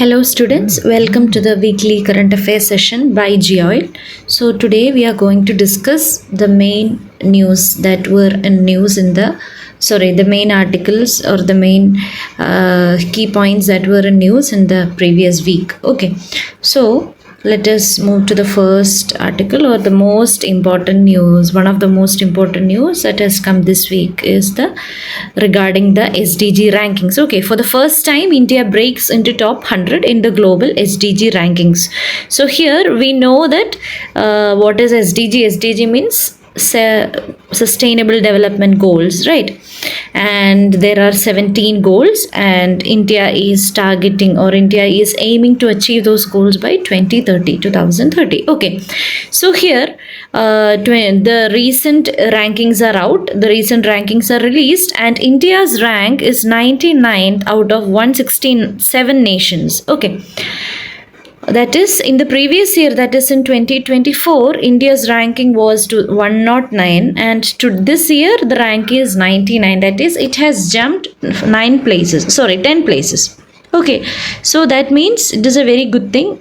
Hello students, welcome to the weekly current affairs session by Geoid. So today we are going to discuss the main news that were in news in the main articles or the main key points that were in news in the previous week. Okay, so let us move to the first article or the most important news. One of the most important news that has come this week is the regarding the SDG rankings. Okay, for the first time, India breaks into top 100 in the global SDG rankings. So here we know that what is SDG? SDG means sustainable development goals, right? And there are 17 goals, and India is targeting or India is aiming to achieve those goals by 2030. Okay, so here the recent rankings are out. The recent rankings are released, and India's rank is 99th out of 167 nations. Okay, that is in the previous year, that is in 2024, India's ranking was to 109, and to this year the rank is 99. That is, it has jumped 10 places. Okay, so that means it is a very good thing.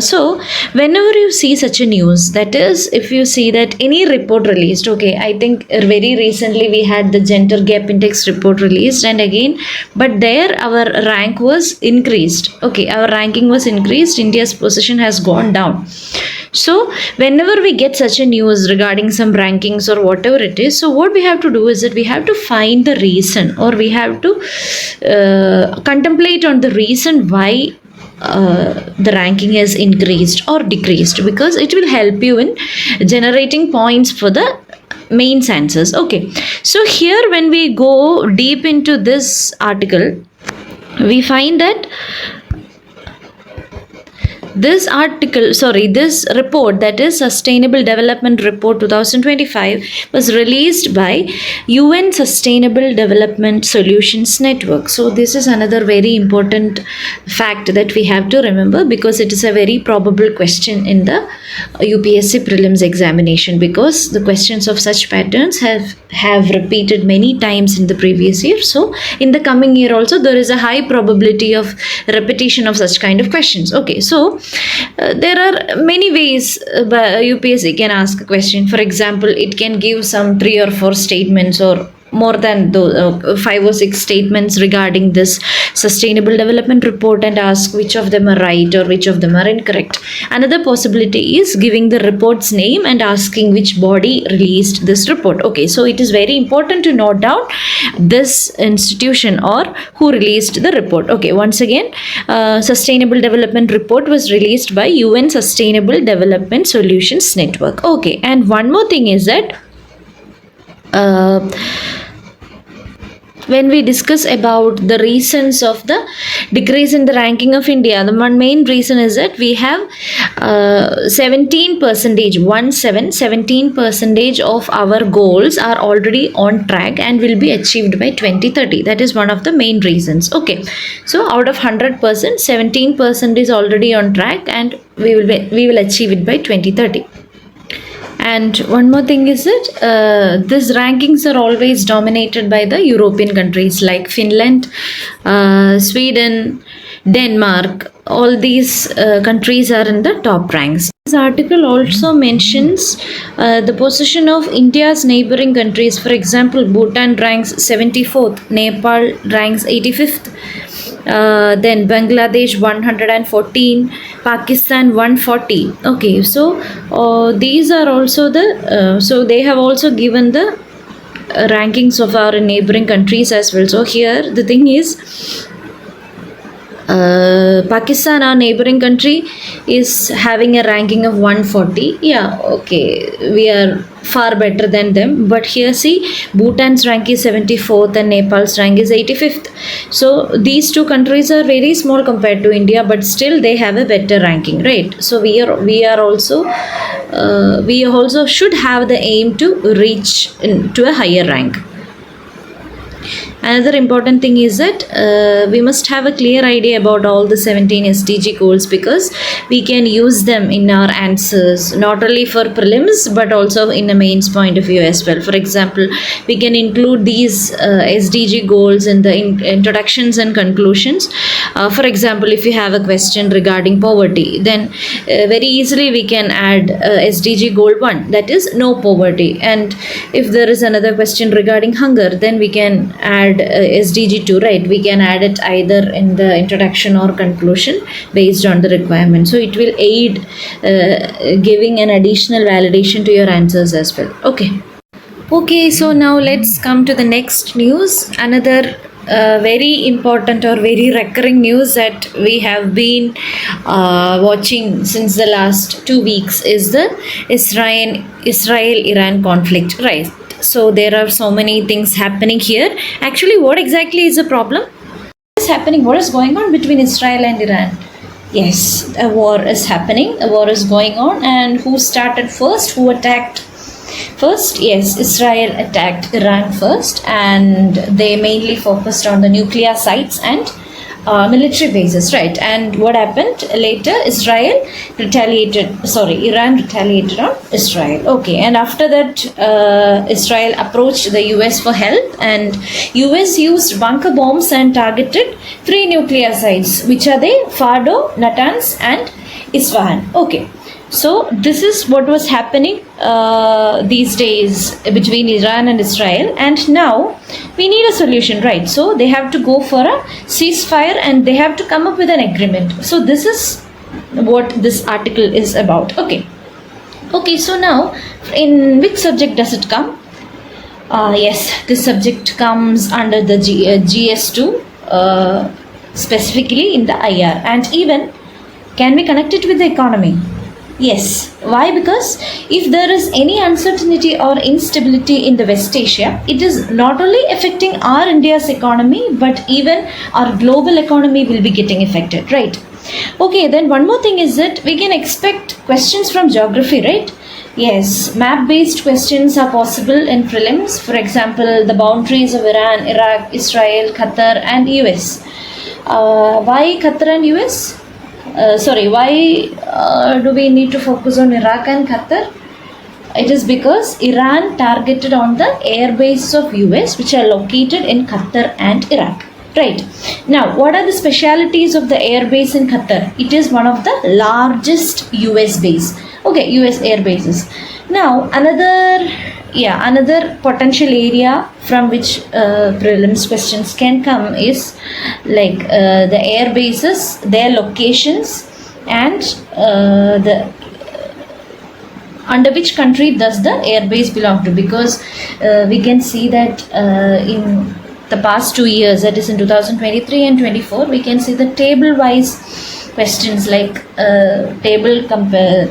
So whenever you see such a news, that is, if you see that any report released, okay, I think very recently we had the gender gap index report released, and again, but there our rank was increased. Okay, our ranking was increased, India's position has gone down. So whenever we get such a news regarding some rankings or whatever it is, so what we have to do is that we have to find the reason, or we have to contemplate on the reason why the ranking has increased or decreased, because it will help you in generating points for the main answers. Okay, so here when we go deep into this article, we find that this report, that is Sustainable Development Report 2025, was released by UN Sustainable Development Solutions Network. So this is another very important fact that we have to remember, because it is a very probable question in the UPSC prelims examination, because the questions of such patterns have repeated many times in the previous year. So in the coming year also there is a high probability of repetition of such kind of questions. Okay, so there are many ways UPSC can ask a question. For example, it can give some 3 or 4 statements, or more than 5 or 6 statements regarding this sustainable development report, and ask which of them are right or which of them are incorrect. Another possibility is giving the report's name and asking which body released this report. Okay, so it is very important to note down this institution or who released the report. Okay, once again, sustainable development report was released by UN Sustainable Development Solutions Network. Okay, and one more thing is that when we discuss about the reasons of the decrease in the ranking of India, the one main reason is that we have 17% of our goals are already on track and will be achieved by 2030. That is one of the main reasons. Okay, so out of 100%, 17% is already on track, and we will achieve it by 2030. And one more thing is that these rankings are always dominated by the European countries like Finland, Sweden, Denmark. All these countries are in the top ranks. This article also mentions the position of India's neighboring countries. For example, Bhutan ranks 74th, Nepal ranks 85th. Then Bangladesh 114, Pakistan 140. Okay, so these are also so they have also given the rankings of our neighboring countries as well. So here the thing is, Pakistan, our neighboring country, is having a ranking of 140. Yeah, okay, we are far better than them. But here see, Bhutan's rank is 74th and Nepal's rank is 85th. So these two countries are very small compared to India, but still they have a better ranking, right? So we also should have the aim to reach to a higher rank. Another important thing is that we must have a clear idea about all the 17 SDG goals, because we can use them in our answers, not only for prelims but also in a mains point of view as well. For example, we can include these SDG goals in the introductions and conclusions. For example, if you have a question regarding poverty, then very easily we can add SDG goal 1, that is no poverty. And if there is another question regarding hunger, then we can add SDG 2, right? We can add it either in the introduction or conclusion based on the requirement. So it will aid giving an additional validation to your answers as well. Okay, so now let's come to the next news. Another very important or very recurring news that we have been watching since the last 2 weeks is the Israel-Iran conflict, right? So there are so many things happening here. Actually, what exactly is the problem? What is happening? What is going on between Israel and Iran? Yes, a war is happening. A war is going on. And who started first? Who attacked first? Yes, Israel attacked Iran first, and they mainly focused on the nuclear sites and military bases, right? And what happened later? Iran retaliated on Israel. Okay, and after that, Israel approached the US for help, and US used bunker bombs and targeted 3 nuclear sites, which are they? Fordo, Natanz, and Isfahan. Okay. So this is what was happening these days between Iran and Israel, and now we need a solution, right? So they have to go for a ceasefire and they have to come up with an agreement. So this is what this article is about. Okay, so now in which subject does it come? Yes, this subject comes under the GS2, specifically in the IR, and even can we connect it with the economy? Yes. Why? Because if there is any uncertainty or instability in the West Asia, it is not only affecting our India's economy, but even our global economy will be getting affected, right? Okay, then one more thing is that we can expect questions from geography, right? Yes, map-based questions are possible in prelims. For example, the boundaries of Iran, Iraq, Israel, Qatar, and US. Why Qatar and US? Why do we need to focus on Iraq and Qatar? It is because Iran targeted on the air bases of US, which are located in Qatar and Iraq. Right. Now, what are the specialities of the air base in Qatar? It is one of the largest US base. Okay, US air bases. Now, another potential area from which prelims questions can come is like the air bases, their locations, and the under which country does the air base belong to, because we can see that in the past 2 years, that is in 2023 and 24, we can see the table wise questions, like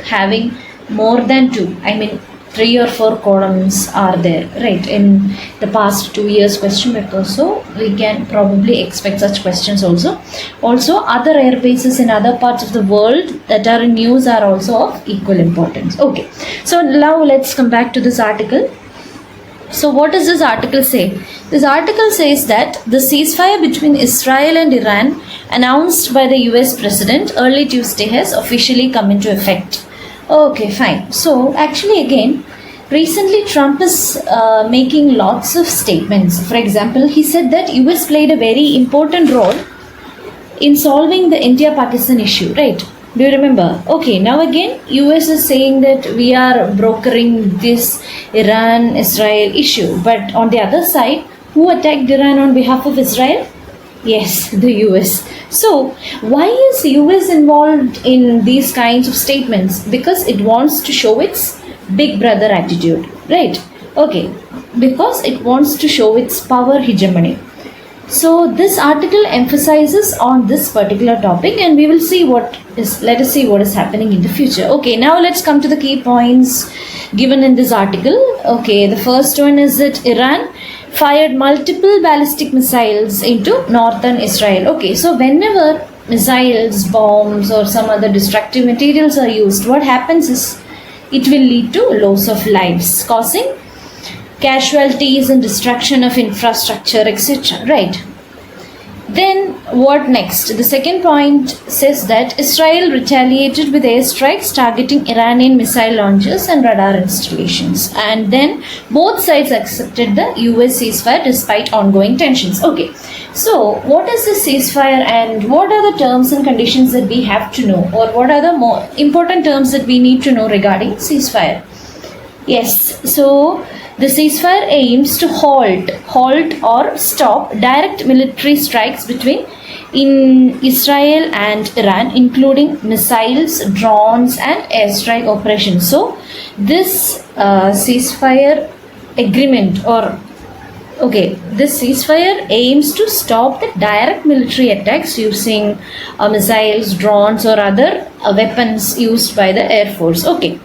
having more than 2, 3 or 4 columns are there, right, in the past 2 years question paper. So we can probably expect such questions also. Also, other air bases in other parts of the world that are in news are also of equal importance. Okay, so now let's come back to this article. So what does this article say? This article says that the ceasefire between Israel and Iran announced by the US president early Tuesday has officially come into effect. Okay, fine. So actually again, recently Trump is making lots of statements. For example, he said that US played a very important role in solving the India-Pakistan issue, right? Do you remember? Okay, now again, US is saying that we are brokering this Iran-Israel issue. But on the other side, who attacked Iran on behalf of Israel? Yes, the US. So, why is US involved in these kinds of statements? Because it wants to show its big brother attitude, right? Okay, because it wants to show its power hegemony. So this article emphasizes on this particular topic, and we will see let us see what is happening in the future. Okay, now let's come to the key points given in this article. Okay, the first one is that Iran fired multiple ballistic missiles into northern Israel. Okay, so whenever missiles, bombs, or some other destructive materials are used, what happens is it will lead to loss of lives, causing casualties and destruction of infrastructure, etc. Right? Then what next? The second point says that Israel retaliated with airstrikes targeting Iranian missile launchers and radar installations. And then both sides accepted the US ceasefire despite ongoing tensions. Okay, so what is the ceasefire and what are the terms and conditions that we have to know, or what are the more important terms that we need to know regarding ceasefire? Yes, so the ceasefire aims to halt or stop direct military strikes between in Israel and Iran, including missiles, drones, and airstrike operations. So, this ceasefire agreement this ceasefire aims to stop the direct military attacks using missiles, drones, or other weapons used by the Air Force. Okay.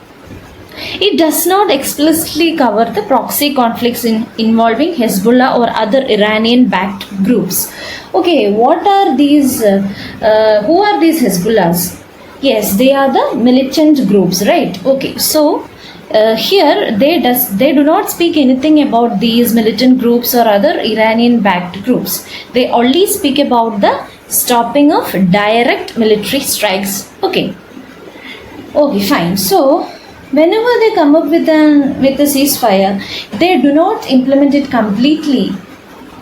It does not explicitly cover the proxy conflicts involving Hezbollah or other Iranian-backed groups. Okay, what are these? Who are these Hezbollahs? Yes, they are the militant groups, right? Okay, so here they do not speak anything about these militant groups or other Iranian-backed groups. They only speak about the stopping of direct military strikes. Okay, fine. So, whenever they come up with a ceasefire, they do not implement it completely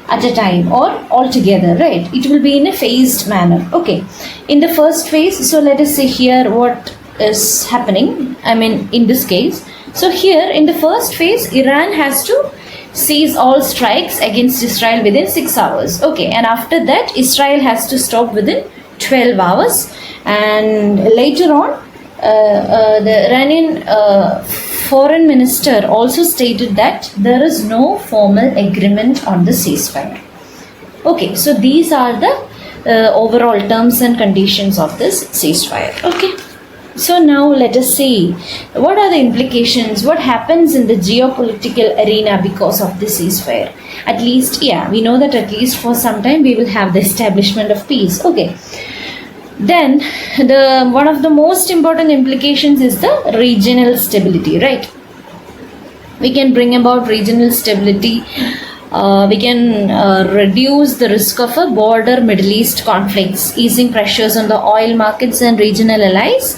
at a time or altogether, right? It will be in a phased manner. Okay, in the first phase, so let us see here what is happening. I mean, in this case, so here in the first phase, Iran has to cease all strikes against Israel within 6 hours. Okay, and after that, Israel has to stop within 12 hours, and later on, the Iranian foreign minister also stated that there is no formal agreement on the ceasefire. Okay, so these are the overall terms and conditions of this ceasefire. Okay, so now let us see what are the implications, what happens in the geopolitical arena because of this ceasefire. At least, yeah, we know that at least for some time we will have the establishment of peace. Okay. Then one of the most important implications is the regional stability, right? We can bring about regional stability. We can reduce the risk of a border Middle East conflicts, easing pressures on the oil markets and regional allies.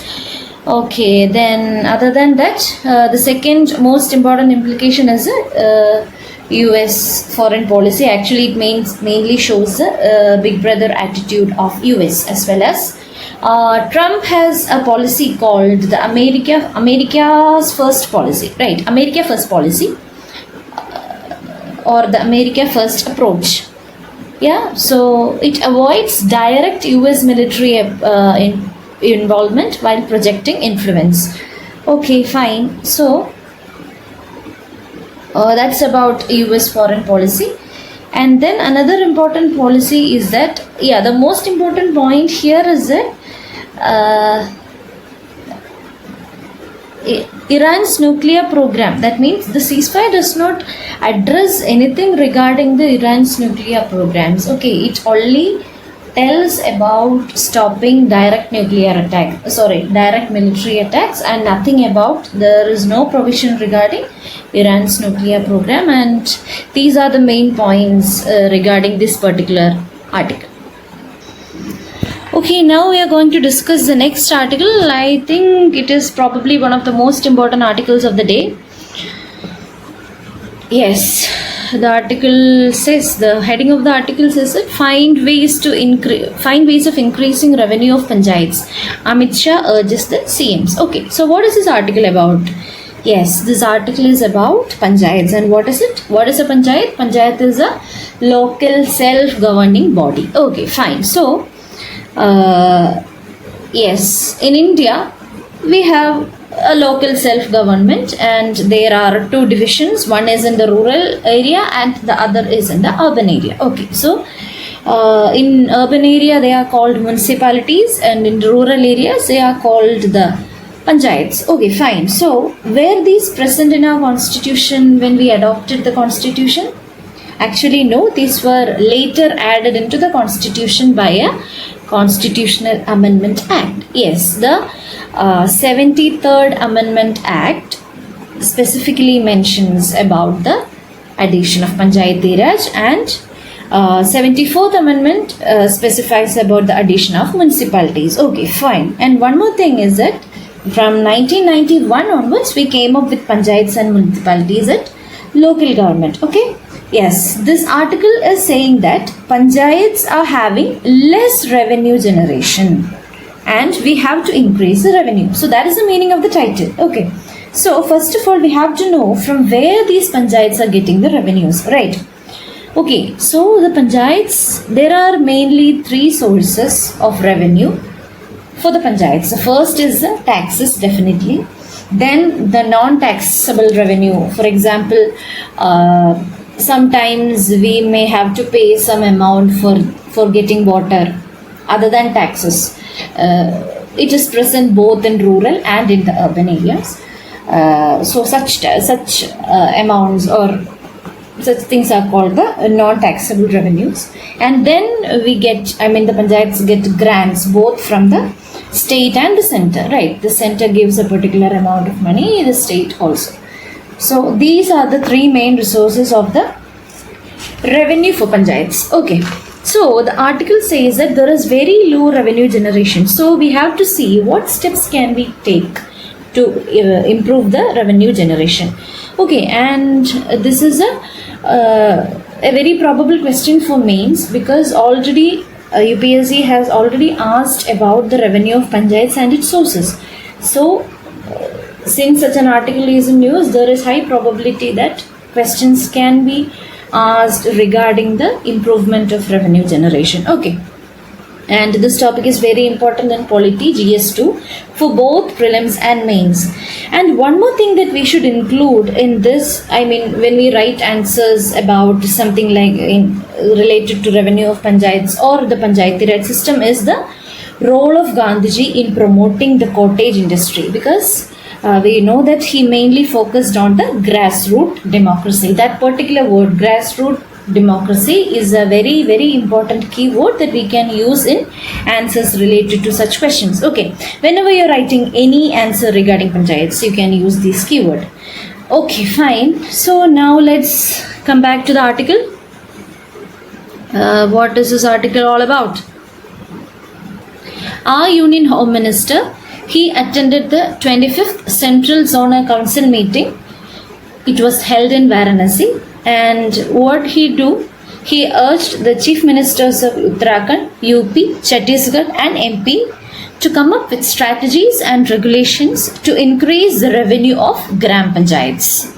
Okay, then other than that, the second most important implication is US foreign policy. Actually, it mainly shows the big brother attitude of US, as well as Trump has a policy called the America's First policy, right? America First policy, or the America First approach. Yeah, so it avoids direct US military involvement while projecting influence. Okay, fine. So that's about US foreign policy. And then another important policy is that, yeah, the most important point here is that Iran's nuclear program. That means the ceasefire does not address anything regarding the Iran's nuclear programs. Okay, it only tells about stopping direct military attacks, and nothing about, there is no provision regarding Iran's nuclear program. And these are the main points regarding this particular article. Okay, now we are going to discuss the next article. I think it is probably one of the most important articles of the day. Yes, the article says, the heading of the article says that find ways of increasing revenue of panchayats. Amit Shah urges the CMs. Okay, so what is this article about? Yes, this article is about panchayats. And what is it? What is a panchayat? Panchayat is a local self-governing body. Okay, fine. So, yes, in India, we have a local self-government, and there are two divisions. One is in the rural area and the other is in the urban area. Okay, so in urban area they are called municipalities, and in rural areas they are called the panchayats. Okay, fine. So were these present in our constitution when we adopted the constitution? Actually, no, these were later added into the constitution by a Constitutional Amendment Act. Yes, the 73rd Amendment Act specifically mentions about the addition of Panchayati Raj, and 74th Amendment specifies about the addition of municipalities. Okay, fine. And one more thing is that from 1991 onwards, we came up with panchayats and municipalities at local government. Okay. Yes, this article is saying that panchayats are having less revenue generation and we have to increase the revenue. So that is the meaning of the title. Okay. So first of all, we have to know from where these panchayats are getting the revenues, right? Okay, so the panchayats, there are mainly three sources of revenue for the panchayats. The first is the taxes, definitely. Then the non-taxable revenue. For example, sometimes we may have to pay some amount for getting water other than taxes. It is present both in rural and in the urban areas. So such amounts or such things are called the non-taxable revenues. And then we get, the panchayats get grants both from the state and the center, right? The center gives a particular amount of money, the state also. So these are the three main resources of the revenue for panchayats. Okay. So the article says that there is very low revenue generation. So we have to see what steps can we take to improve the revenue generation. Okay, and this is a very probable question for mains, because already UPSC has already asked about the revenue of panchayats and its sources. So since such an article is in news, there is high probability that questions can be asked regarding the improvement of revenue generation. Okay. And this topic is very important in Polity GS2 for both prelims and mains. And one more thing that we should include in this, when we write answers about something like related to revenue of panchayats or the Panchayati Raj system, is the role of Gandhiji in promoting the cottage industry, because we know that he mainly focused on the grassroots democracy. That particular word, grassroots democracy, is a very, very important keyword that we can use in answers related to such questions. Okay, whenever you're writing any answer regarding panchayats, you can use this keyword. Okay, fine. So now let's come back to the article. What is this article all about? Our Union Home Minister, he attended the 25th Central Zonal Council meeting. It was held in Varanasi. And what he do? He urged the chief ministers of Uttarakhand, UP, Chhattisgarh and MP to come up with strategies and regulations to increase the revenue of Gram Panchayats.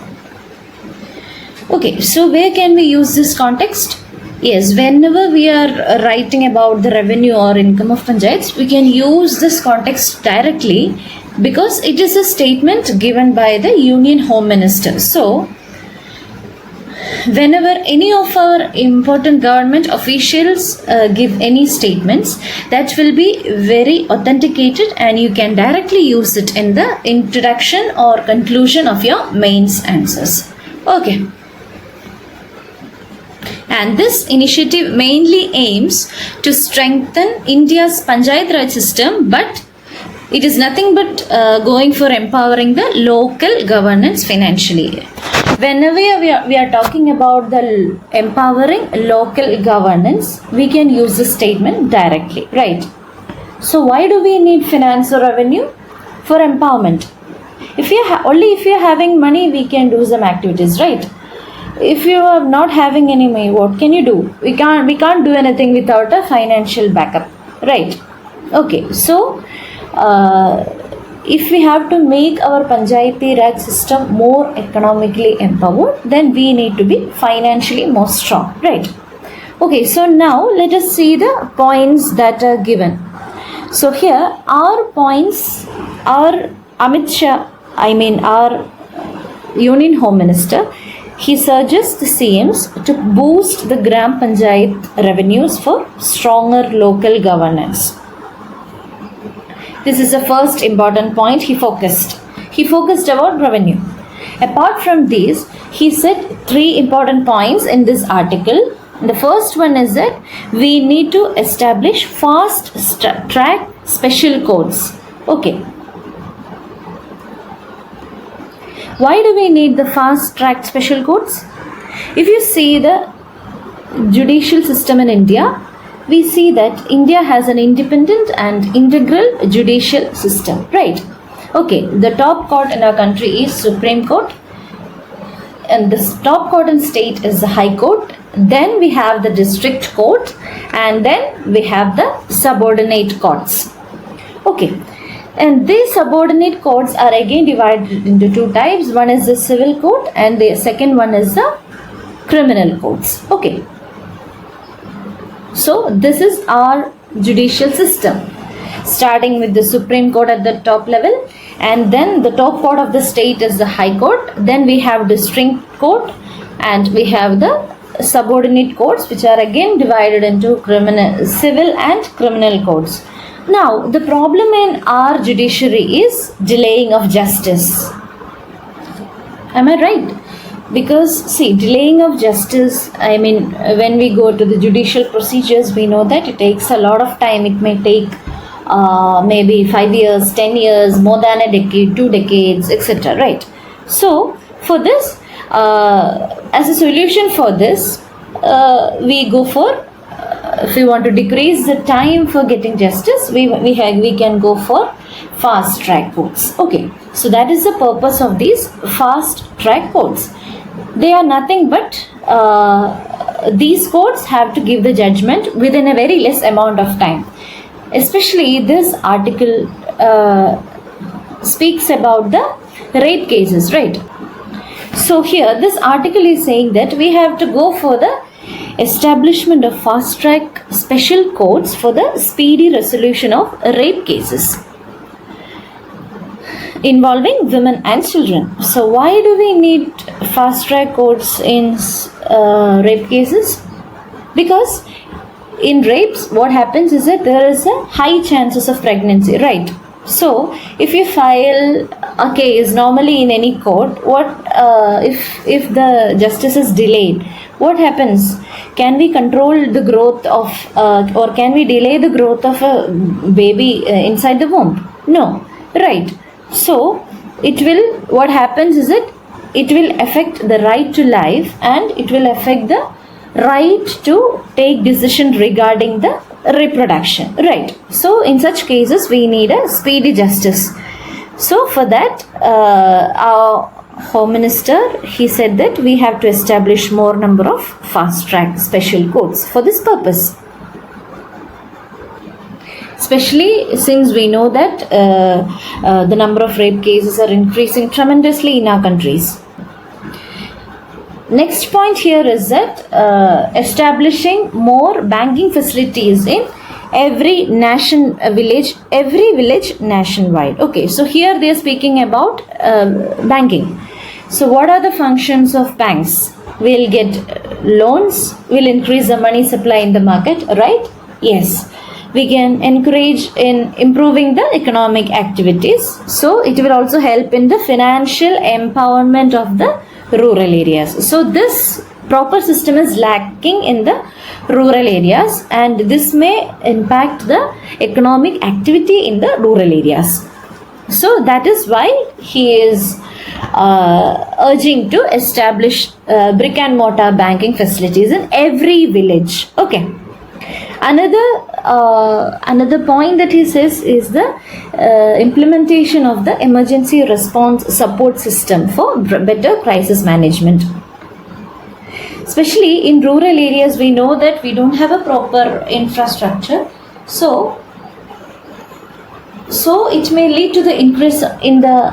Okay, so where can we use this context? Yes, whenever we are writing about the revenue or income of panchayats, we can use this context directly because it is a statement given by the Union Home Minister. So whenever any of our important government officials give any statements, that will be very authenticated and you can directly use it in the introduction or conclusion of your mains answers. Okay. And this initiative mainly aims to strengthen India's Panchayat Raj system, but it is nothing but going for empowering the local governance financially. Whenever we are talking about the empowering local governance, we can use this statement directly, right? So why do we need finance or revenue? For empowerment. Only if you are having money, we can do some activities, right? If you are not having any money, what can you do? We can't do anything without a financial backup, right? Okay, so if we have to make our Panchayati Raj system more economically empowered, then we need to be financially more strong, right? Okay, so now let us see the points that are given. So here our points are Amit Shah, our Union Home Minister, he urges the CMs to boost the Gram Panchayat revenues for stronger local governance. This is the first important point he focused. He focused about revenue. Apart from these, he said three important points in this article. The first one is that we need to establish fast track special codes. Okay. Why do we need the fast track special codes? If you see the judicial system in India, we see that India has an independent and integral judicial system, right? Okay, the top court in our country is Supreme Court, and the top court in state is the High Court. Then we have the district court, and then we have the subordinate courts. Okay, and these subordinate courts are again divided into two types. One is the civil court, and the second one is the criminal courts. Okay, so this is our judicial system, starting with the Supreme Court at the top level, and then the top court of the state is the High Court. Then we have district court, and we have the subordinate courts, which are again divided into civil and criminal courts. Now, the problem in our judiciary is delaying of justice. Am I right? Because see, delaying of justice, I mean, when we go to the judicial procedures, we know that it takes a lot of time. It may take maybe 5 years, 10 years, more than a decade, 2 decades, etc. Right? So, for this, as a solution for this, we go for, if we want to decrease the time for getting justice, we can go for fast track courts. Okay, so that is the purpose of these fast track courts. They are nothing but these courts have to give the judgment within a very less amount of time. Especially this article speaks about the rape cases, right? So here this article is saying that we have to go for the establishment of fast track special courts for the speedy resolution of rape cases involving women and children. So why do we need fast track courts in rape cases? Because in rapes, what happens is that there is a high chances of pregnancy, right? So if you file a case normally in any court, what if the justice is delayed? What happens? Can we control the growth of or can we delay the growth of a baby inside the womb? No, right? So it will, what happens is that it will affect the right to life, and it will affect the right to take decision regarding the reproduction, right? So in such cases we need a speedy justice. So for that our Home Minister, he said that we have to establish more number of fast track special courts for this purpose. Especially since we know that the number of rape cases are increasing tremendously in our countries. Next point here is that establishing more banking facilities in every village nationwide. Okay, so here they are speaking about banking. So what are the functions of banks? We'll get loans, we'll increase the money supply in the market, right? Yes. We can encourage in improving the economic activities. So it will also help in the financial empowerment of the rural areas. So this proper system is lacking in the rural areas, and this may impact the economic activity in the rural areas. So that is why he is urging to establish brick and mortar banking facilities in every village. Okay. Another point that he says is the implementation of the emergency response support system for better crisis management. Especially in rural areas, we know that we don't have a proper infrastructure. So it may lead to the increase in the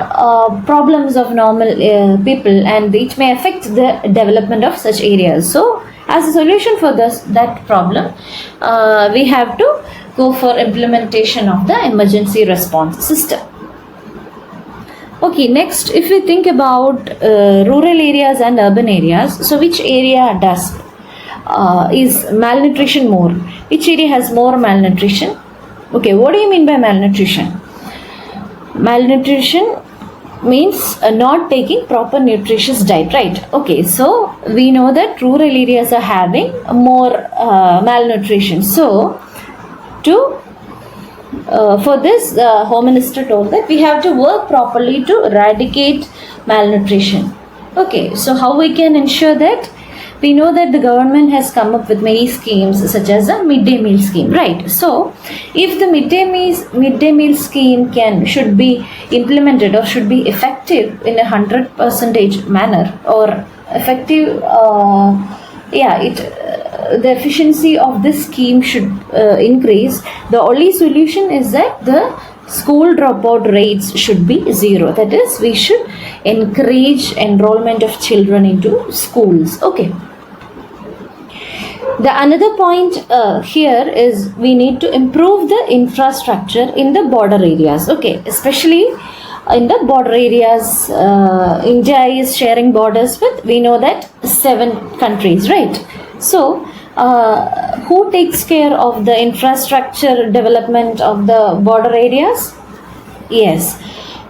problems of normal people, and it may affect the development of such areas. So as a solution for that problem, we have to go for implementation of the emergency response system. Okay, next, if we think about rural areas and urban areas, so which area is malnutrition more? Which area has more malnutrition? Okay, what do you mean by malnutrition? Malnutrition means not taking proper nutritious diet, right? Okay, so we know that rural areas are having more malnutrition. So for this, the Home Minister told that we have to work properly to eradicate malnutrition. Okay, so how we can ensure that? we know that the government has come up with many schemes such as the midday meal scheme, right? So if the midday meal scheme should be implemented or should be effective in 100% manner or effective, the efficiency of this scheme should increase. The only solution is that the school dropout rates should be zero. That is, we should encourage enrollment of children into schools. Okay. The another point here is we need to improve the infrastructure in the border areas. Okay, especially in the border areas, India is sharing borders with, we know that, 7 countries, right? So who takes care of the infrastructure development of the border areas? Yes,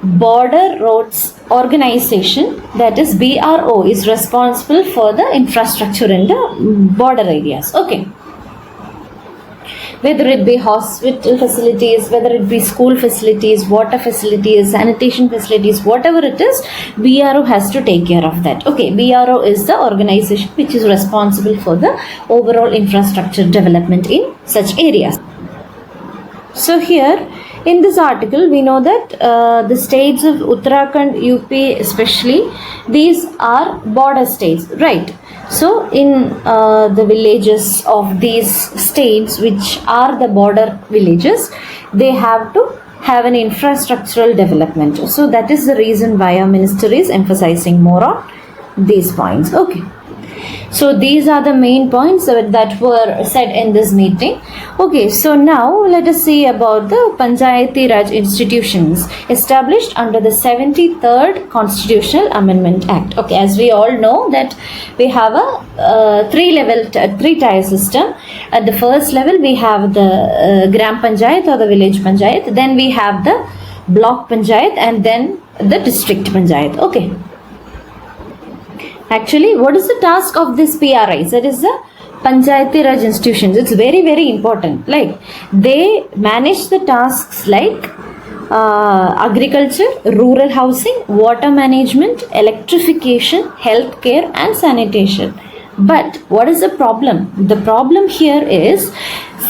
Border Roads Organization, that is BRO, is responsible for the infrastructure in the border areas. Okay. Whether it be hospital facilities, whether it be school facilities, water facilities, sanitation facilities, whatever it is, BRO has to take care of that. Okay, BRO is the organization which is responsible for the overall infrastructure development in such areas. So here in this article we know that the states of Uttarakhand, UP especially, these are border states, right? So in the villages of these states, which are the border villages, they have to have an infrastructural development. So that is the reason why our minister is emphasizing more on these points. Okay. So these are the main points that were said in this meeting. Okay, so now let us see about the Panchayati Raj institutions established under the 73rd Constitutional Amendment Act. Okay, as we all know that we have a three-tier system. At the first level, we have the Gram Panchayat or the village Panchayat. Then we have the block Panchayat and then the district Panchayat. Okay. Actually, what is the task of this PRIs? That is the Panchayati Raj institutions. It's very, very important. Like, they manage the tasks like agriculture, rural housing, water management, electrification, healthcare and sanitation. But what is the problem? The problem here is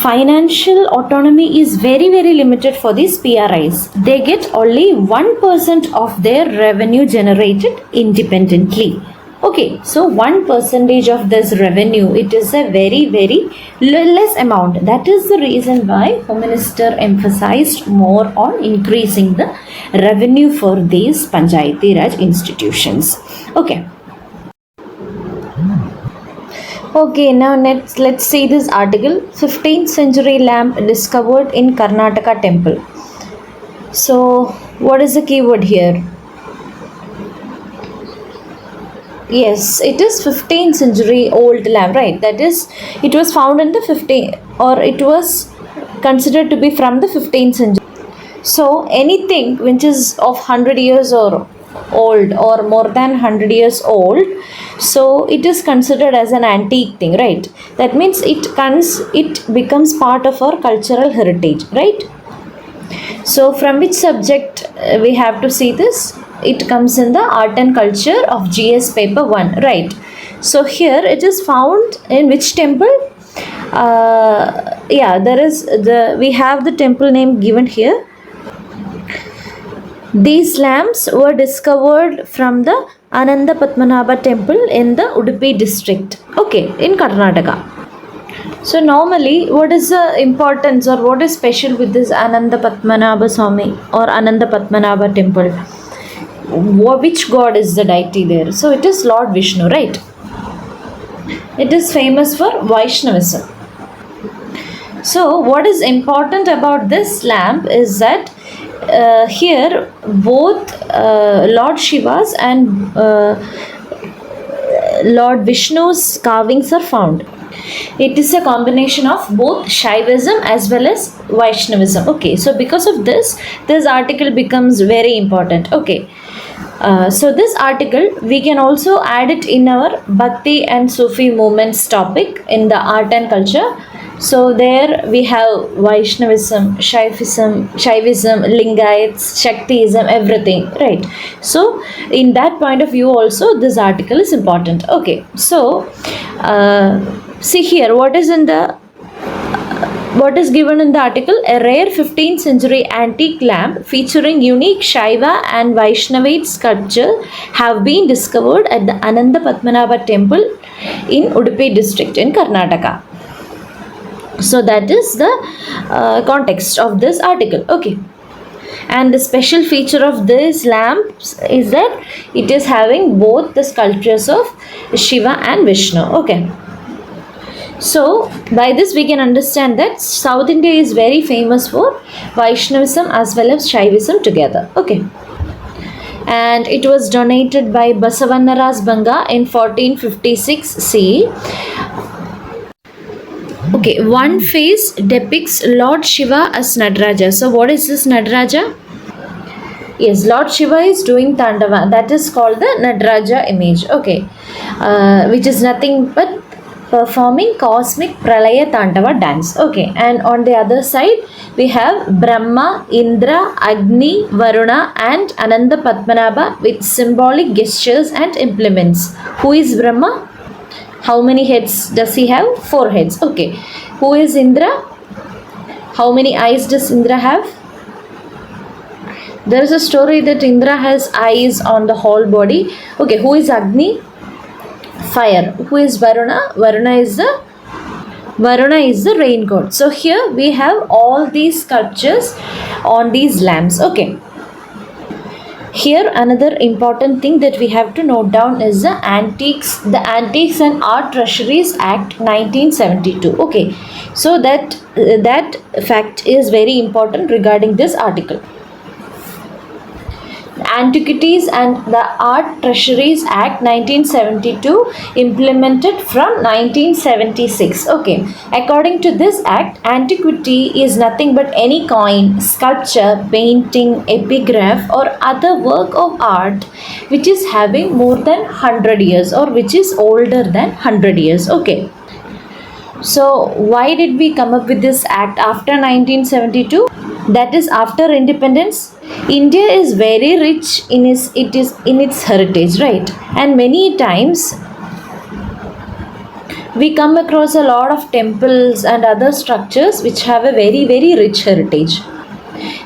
financial autonomy is very, very limited for these PRIs. They get only 1% of their revenue generated independently. Okay, so 1% of this revenue, it is a very, very less amount. That is the reason why Home Minister emphasized more on increasing the revenue for these Panchayati Raj institutions. Okay. Okay, now let's see this article. 15th century lamp discovered in Karnataka temple. So, what is the keyword here? Yes, it is 15th century old lamp, right? That is, it was found in the 15th, or it was considered to be from the 15th century. So anything which is of 100 years or old or more than 100 years old, so it is considered as an antique thing, right? That means it becomes part of our cultural heritage, right? So from which subject we have to see this? It comes in the art and culture of GS paper 1, right? So here it is found in which temple? We have the temple name given here. These lamps were discovered from the Ananda Padmanabha temple in the Udupi district, okay, in Karnataka. So normally, what is the importance or what is special with this Ananda Padmanabha Swami or Ananda Padmanabha temple? Which god is the deity there? So it is Lord Vishnu, right? It is famous for Vaishnavism. So what is important about this lamp is that here both Lord Shiva's and Lord Vishnu's carvings are found. It is a combination of both Shaivism as well as Vaishnavism. Okay, so because of this article becomes very important. Okay. So this article we can also add it in our Bhakti and Sufi movements topic in the art and culture. So there we have Vaishnavism, Shaivism, Lingaits, Shaktiism, everything, right? So in that point of view also this article is important. Okay, so see here what is given in the article. A rare 15th century antique lamp featuring unique Shaiva and Vaishnavite sculpture have been discovered at the Ananda Padmanabha temple in Udupi district in Karnataka. So that is the context of this article. Okay, and the special feature of this lamps is that it is having both the sculptures of Shiva and Vishnu. Okay, so by this we can understand that South India is very famous for Vaishnavism as well as Shaivism together. Okay, and it was donated by Basavannaras Banga in 1456 CE. Okay, one face depicts Lord Shiva as Nataraja. So, what is this Nataraja? Yes, Lord Shiva is doing Tandava. That is called the Nataraja image. Okay, which is nothing but performing cosmic Pralaya Tandava dance. Okay, and on the other side we have Brahma, Indra, Agni, Varuna, and Ananda Padmanabha with symbolic gestures and implements. Who is Brahma? How many heads does he have? 4 heads. Okay. Who is Indra? How many eyes does Indra have? There is a story that Indra has eyes on the whole body. Okay. Who is Agni? Fire. Who is Varuna? Varuna is the rain god. So here we have all these sculptures on these lamps. Okay. Here another important thing that we have to note down is the Antiques and Art Treasuries Act 1972. Okay, so that fact is very important regarding this article. Antiquities and the Art Treasuries Act 1972 implemented from 1976. Okay, according to this act, antiquity is nothing but any coin, sculpture, painting, epigraph or other work of art which is having more than 100 years or which is older than 100 years. Okay, so why did we come up with this act after 1972? That is, after independence, India is very rich in its heritage, right? And many times we come across a lot of temples and other structures which have a very rich heritage.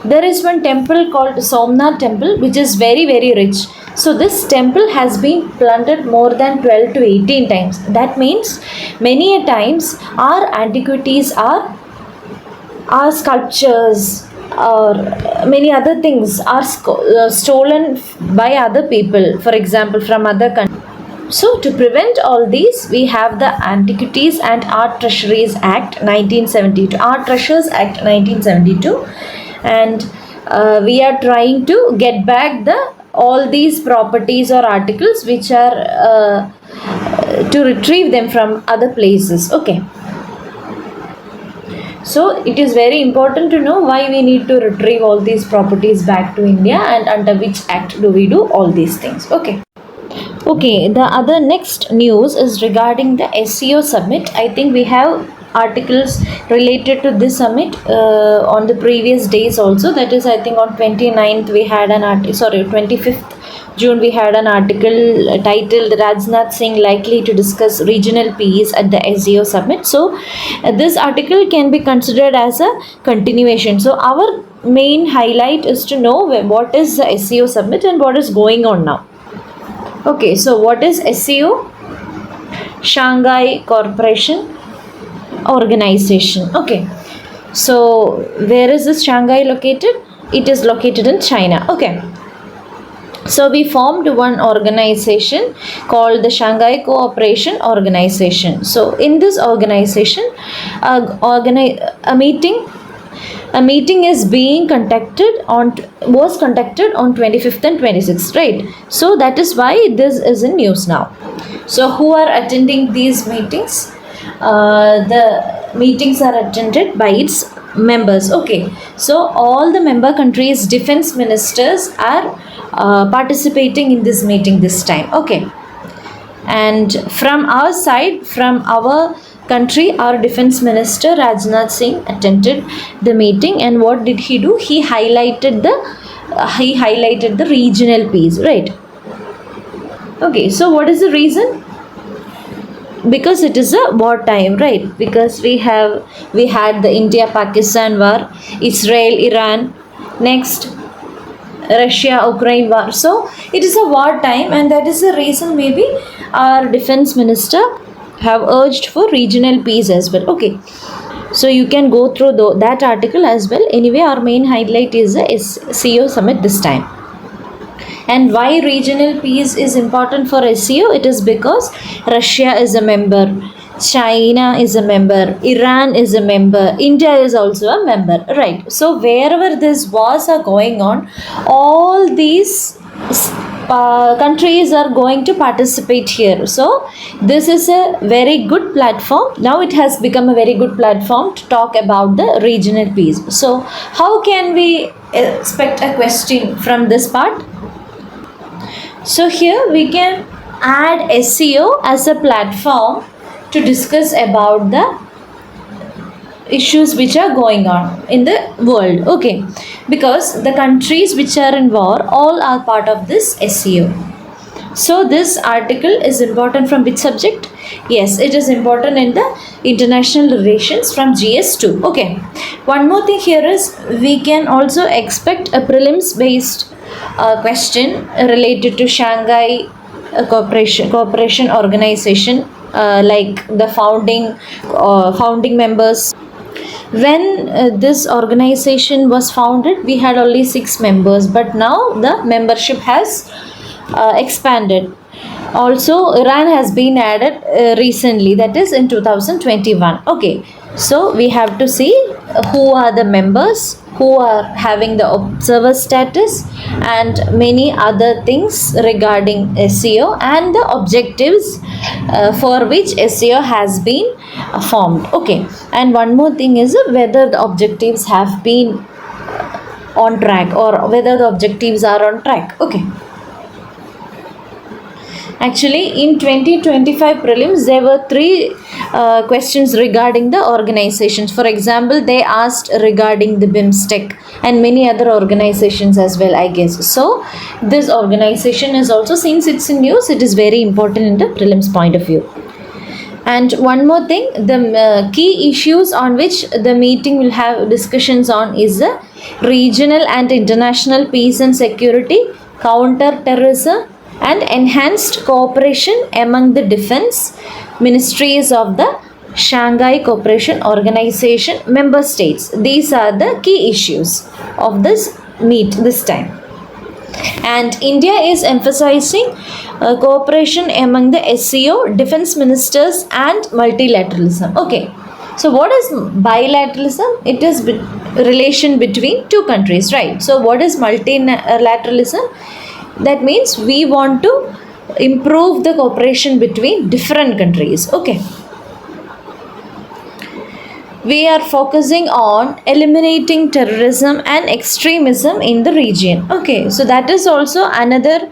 There is one temple called Somnath temple which is very rich. So this temple has been plundered more than 12 to 18 times. That means many a times our antiquities are sculptures or many other things are stolen by other people, for example from other countries. So to prevent all these, we have the Antiquities and Art Treasuries Act 1972, Art Treasures Act 1972, and we are trying to get back all these properties or articles which are to retrieve them from other places. Okay. So it is very important to know why we need to retrieve all these properties back to India and under which act do we do all these things. Okay. Okay, the other next news is regarding the SEO summit. I think we have articles related to this summit on the previous days also. That is, I think on 29th we had 25th June we had an article titled Rajnath Singh likely to discuss regional peace at the SEO summit. So this article can be considered as a continuation. So our main highlight is to know what is the SEO summit and what is going on now. Okay, so what is SEO? Shanghai Corporation Organization. Okay, so where is this Shanghai located? It is located in China. Okay. So we formed one organization called the Shanghai Cooperation Organization. So in this organization, a meeting is being was conducted on 25th and 26th, right? So that is why this is in news now. So who are attending these meetings? The meetings are attended by its members. Okay, so all the member countries' defense ministers are participating in this meeting this time. Okay, and from our side, from our country, our defense minister Rajnath Singh attended the meeting, and what did he do? He highlighted the regional peace, right? Okay, so what is the reason? Because it is a war time, right? Because we had the India Pakistan war, Israel Iran, next Russia Ukraine war. So it is a war time, and that is the reason maybe our defense minister have urged for regional peace as well. Okay, so you can go through that article as well. Anyway, our main highlight is the SCO summit this time. And why regional peace is important for SCO? It is because Russia is a member, China is a member, Iran is a member, India is also a member, right? So wherever these wars are going on, all these countries are going to participate here. So this is a very good platform. Now it has become a very good platform to talk about the regional peace. So how can we expect a question from this part? So here we can add SCO as a platform to discuss about the issues which are going on in the world. Okay, because the countries which are in war all are part of this SCO. So this article is important from which subject? Yes, it is important in the international relations from GS2. Okay, one more thing here is we can also expect a prelims based question related to Shanghai Cooperation Organization, like the founding members. When this organization was founded, we had only 6 members, but now the membership has expanded. Also, Iran has been added recently, that is in 2021. Okay, so we have to see who are the members, who are having the observer status, and many other things regarding SCO and the objectives for which SCO has been formed. Okay, and one more thing is whether the objectives have been on track or whether the objectives are on track. Okay. Actually, in 2025 prelims, there were 3 questions regarding the organizations. For example, they asked regarding the BIMSTEC and many other organizations as well, I guess. So, this organization is also, since it's in news, it is very important in the prelims point of view. And one more thing, the key issues on which the meeting will have discussions on is the regional and international peace and security, counter-terrorism, and enhanced cooperation among the defense ministries of the Shanghai Cooperation Organization member states. These are the key issues of this this time. And India is emphasizing cooperation among the SCO, defense ministers, and multilateralism. Okay, so what is bilateralism? It is relation between 2 countries, right? So what is multilateralism? That means we want to improve the cooperation between different countries. Okay. We are focusing on eliminating terrorism and extremism in the region. Okay, so that is also another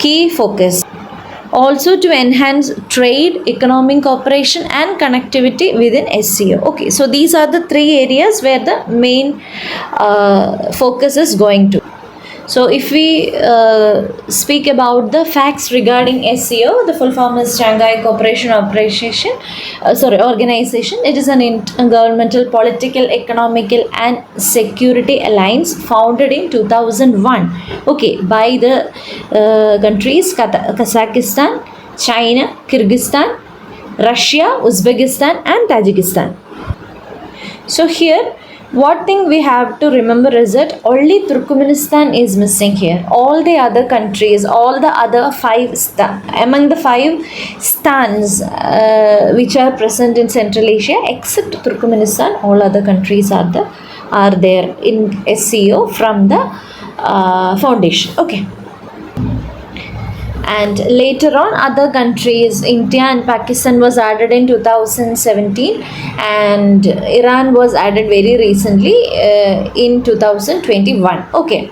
key focus. Also to enhance trade, economic cooperation, and connectivity within SCO. Okay, so these are the 3 areas where the main focus is going to. So if we speak about the facts regarding SCO, the full form is Shanghai Cooperation Organization. It is an intergovernmental political, economical, and security alliance founded in 2001. Okay, by the countries Kazakhstan, China, Kyrgyzstan, Russia, Uzbekistan, and Tajikistan. So here, what thing we have to remember is that only Turkmenistan is missing here. All the other countries, all the other 5 among the 5 stans which are present in Central Asia, except Turkmenistan, all other countries are there in SCO from the foundation. Okay. And later on, other countries, India and Pakistan was added in 2017, and Iran was added very recently in 2021. Okay.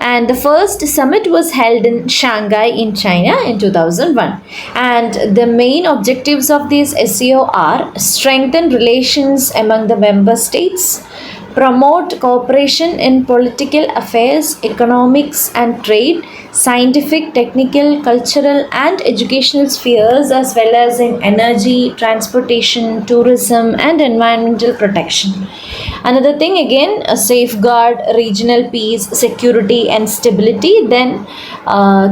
and the first summit was held in Shanghai in China in 2001. And the main objectives of this SCO are strengthen relations among the member states, promote cooperation in political affairs, economics and trade, scientific, technical, cultural and educational spheres, as well as in energy, transportation, tourism and environmental protection. Another thing again, safeguard regional peace, security and stability, then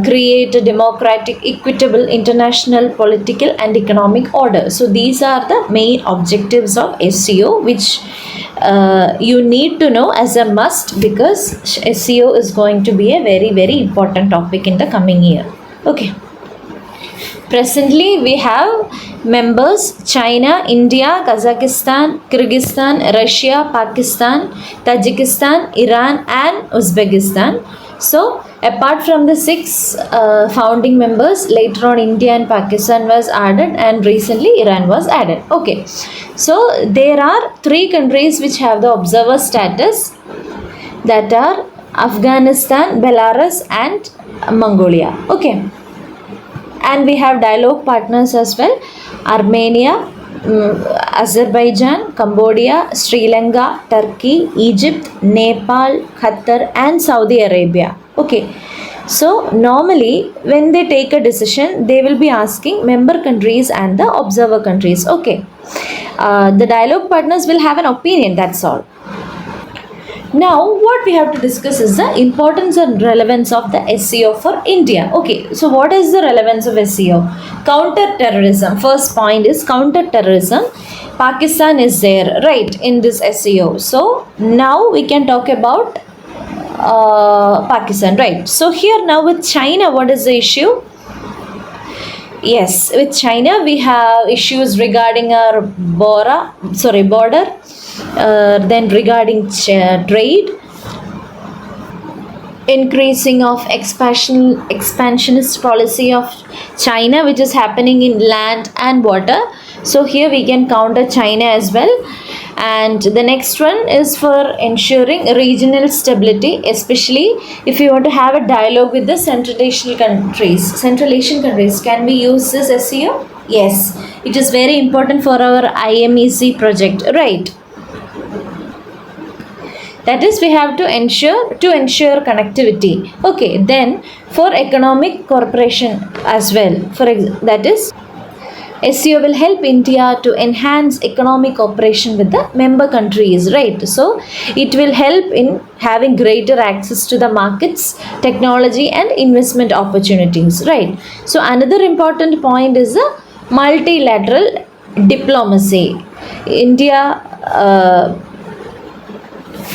create a democratic, equitable international political and economic order. So these are the main objectives of SCO, which you need to know as a must, because SCO is going to be a very important topic in the coming year. Okay. Presently, we have members China, India, Kazakhstan, Kyrgyzstan, Russia, Pakistan, Tajikistan, Iran, and Uzbekistan. So, apart from the six founding members, later on India and Pakistan was added, and recently Iran was added. Okay, so there are three countries which have the observer status, that are Afghanistan, Belarus, and Mongolia. Okay. And we have dialogue partners as well: Armenia, Azerbaijan, Cambodia, Sri Lanka, Turkey, Egypt, Nepal, Qatar and Saudi Arabia. Okay, so normally when they take a decision, they will be asking member countries and the observer countries. Okay, the dialogue partners will have an opinion, that's all. Now, what we have to discuss is the importance and relevance of the SCO for India. Okay, so what is the relevance of SCO? Counter-terrorism. First point is counter-terrorism. Pakistan is there, right, in this SCO. So, now we can talk about Pakistan, right? So, here now with China, what is the issue? Yes, with China we have issues regarding our border, then regarding trade, increasing of expansionist policy of China, which is happening in land and water. So here we can counter China as well. And the next one is for ensuring regional stability, especially if you want to have a dialogue with the Central Asian countries. Central Asian countries, can we use this SCO? Yes, it is very important for our IMEC project, right? That is, we have to ensure connectivity. Okay, then for economic cooperation as well. That is, SCO will help India to enhance economic cooperation with the member countries, right? So it will help in having greater access to the markets, technology and investment opportunities, right? So another important point is the multilateral diplomacy. India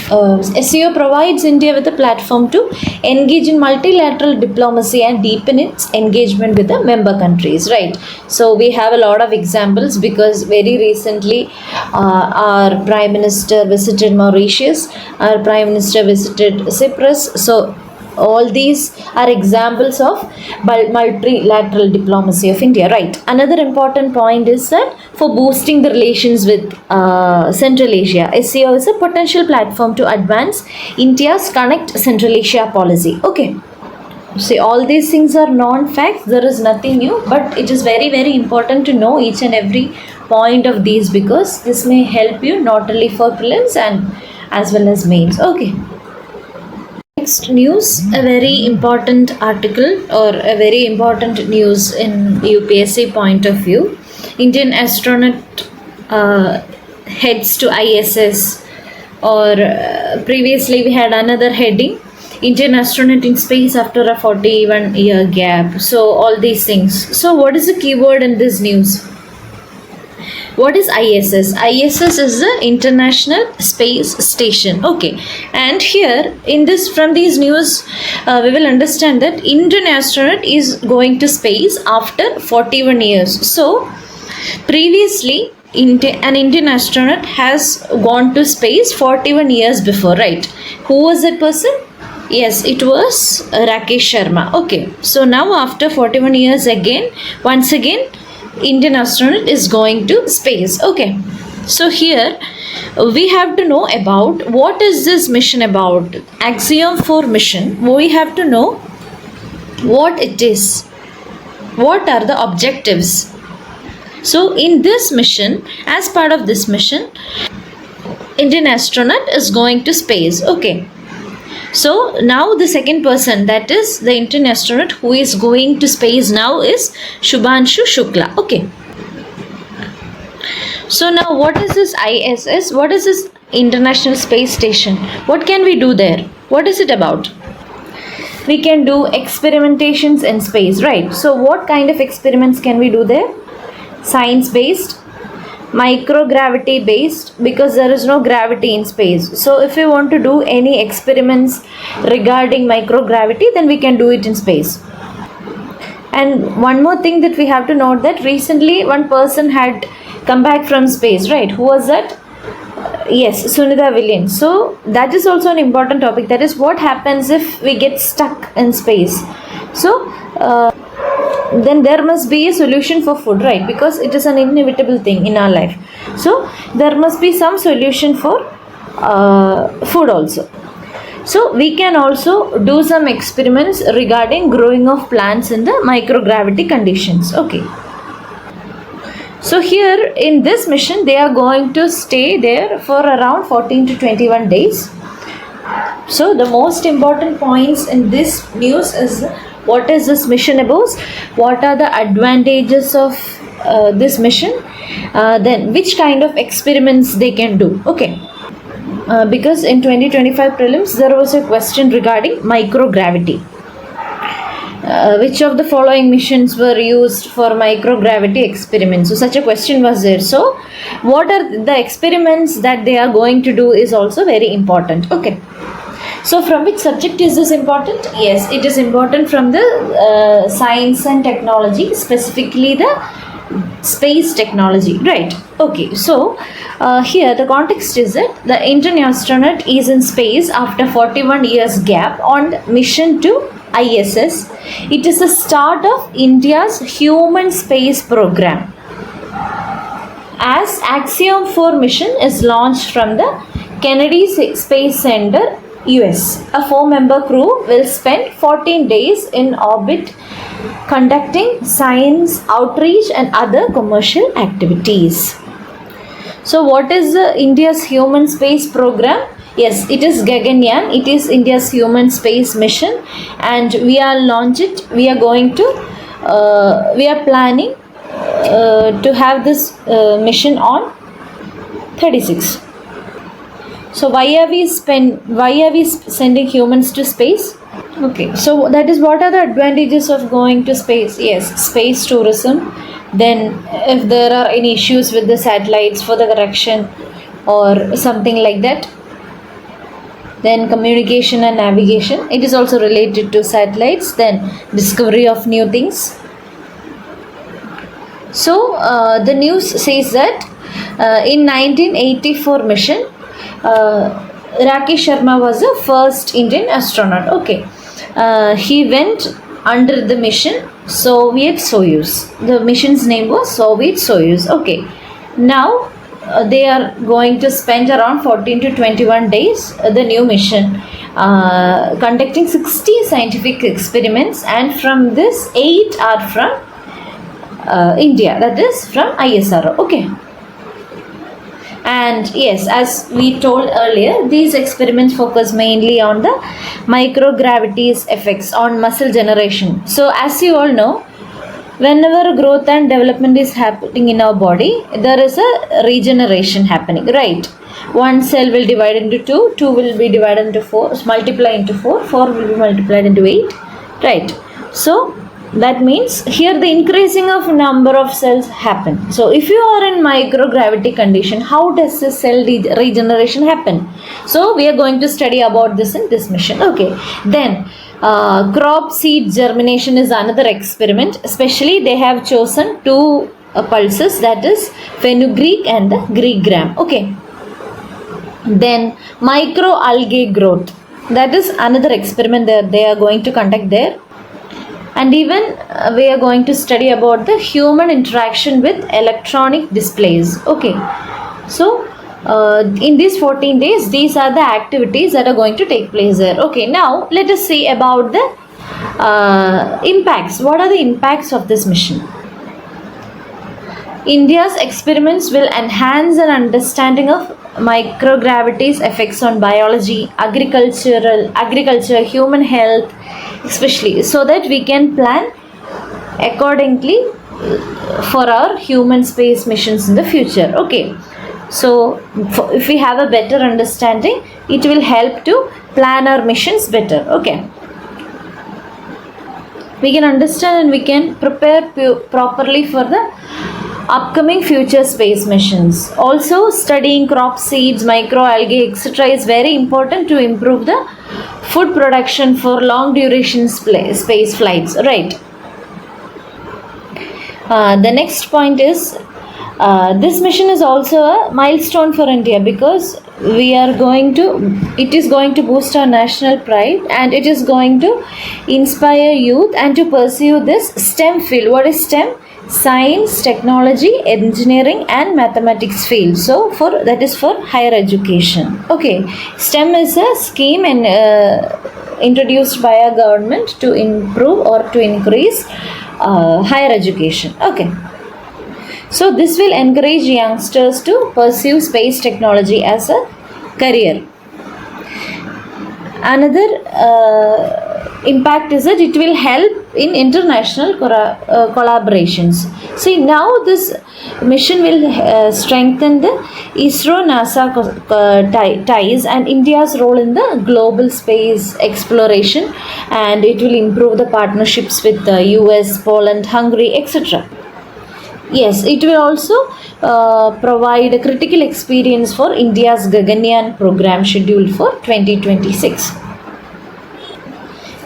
SCO provides India with a platform to engage in multilateral diplomacy and deepen its engagement with the member countries, right? So we have a lot of examples, because very recently our Prime Minister visited Mauritius, our Prime Minister visited Cyprus. So all these are examples of multilateral diplomacy of India, right? Another important point is that for boosting the relations with Central Asia, SCO is a potential platform to advance India's Connect Central Asia policy. Okay. See, all these things are non-facts. There is nothing new, but it is very important to know each and every point of these, because this may help you not only for prelims and as well as mains. Okay. Next news, a very important article or a very important news in UPSC point of view. Indian astronaut heads to ISS, or previously we had another heading, Indian astronaut in space after a 41-year gap. So all these things. So what is the keyword in this news? What is ISS? ISS is the International Space Station. Okay, and here in this, from these news, we will understand that Indian astronaut is going to space after 41 years. So previously, an Indian astronaut has gone to space 41 years before, right? Who was that person? Yes, it was Rakesh Sharma. Okay, so now after 41 years once again, Indian astronaut is going to space. Okay, so here we have to know about what is this mission about. Axiom 4 mission, we have to know what it is, what are the objectives. So in this mission, as part of this mission, Indian astronaut is going to space. Okay, so now the second person, that is the Indian astronaut who is going to space now, is Shubhanshu Shukla. Okay, so now what is this ISS? What is this International Space Station? What can we do there? What is it about? We can do experimentations in space, right? So what kind of experiments can we do there? Science based, microgravity based, because there is no gravity in space. So if we want to do any experiments regarding microgravity, then we can do it in space. And one more thing that we have to note, that recently one person had come back from space, right? Who was that? Yes, Sunita Williams. So that is also an important topic. That is what happens if we get stuck in space. So then there must be a solution for food, right? Because it is an inevitable thing in our life. So there must be some solution for food also. So we can also do some experiments regarding growing of plants in the microgravity conditions. Okay. So here in this mission, they are going to stay there for around 14 to 21 days. So the most important points in this news is, what is this mission about? What are the advantages of this mission? Then which kind of experiments they can do? Okay. Because in 2025 prelims there was a question regarding microgravity. Which of the following missions were used for microgravity experiments? So such a question was there. So what are the experiments that they are going to do is also very important. Okay. So from which subject is this important? Yes, it is important from the science and technology, specifically the space technology, right? Okay, so here the context is that the Indian astronaut is in space after 41 years gap on mission to ISS. It is the start of India's human space program, as Axiom 4 mission is launched from the Kennedy Space Center, US. A 4-member crew will spend 14 days in orbit conducting science, outreach and other commercial activities. So what is India's human space program? Yes, it is Gaganyaan. It is India's human space mission, and we are we are going to we are planning to have this mission on 36. So why are we sending humans to space? Okay, so that is, what are the advantages of going to space? Yes, space tourism. Then if there are any issues with the satellites, for the correction or something like that. Then communication and navigation. It is also related to satellites. Then discovery of new things. So the news says that in 1984 mission, Rakesh Sharma was the first Indian astronaut. Okay, he went under the mission Soviet Soyuz. The mission's name was Soviet Soyuz. Okay, now they are going to spend around 14 to 21 days the new mission, conducting 60 scientific experiments, and from this 8 are from India, that is from ISRO. Okay. And yes, as we told earlier, these experiments focus mainly on the microgravity's effects on muscle generation. So as you all know, whenever growth and development is happening in our body, there is a regeneration happening, right? One cell will divide into 2, 2 will be divided into 4, multiply into 4, 4 will be multiplied into 8, right? So that means here the increasing of number of cells happen. So if you are in microgravity condition, how does the cell regeneration happen? So we are going to study about this in this mission. Okay, then crop seed germination is another experiment. Especially they have chosen 2 pulses, that is fenugreek and the Greek gram. Okay, then microalgae growth, that is another experiment that they are going to conduct there. And even we are going to study about the human interaction with electronic displays. Okay, so in these 14 days, these are the activities that are going to take place there. Okay, now let us see about the impacts. What are the impacts of this mission? India's experiments will enhance an understanding of microgravity's effects on biology, agriculture, human health, especially, so that we can plan accordingly for our human space missions in the future. Okay, so if we have a better understanding, it will help to plan our missions better. Okay, we can understand and we can prepare properly for the upcoming future space missions. Also, studying crop seeds, microalgae, etc. is very important to improve the food production for long duration space flights, right? The next point is this mission is also a milestone for India, because it is going to boost our national pride, and it is going to inspire youth and to pursue this STEM field. What is STEM? Science, technology, engineering and mathematics field. So that is for higher education. Okay, STEM is a scheme and introduced by our government to improve or to increase higher education. Okay, so this will encourage youngsters to pursue space technology as a career. Another impact is that it will help in international collaborations. See, now this mission will strengthen the ISRO-NASA ties and India's role in the global space exploration, and it will improve the partnerships with the US, Poland, Hungary, etc. Yes, it will also provide a critical experience for India's Gaganyaan program scheduled for 2026.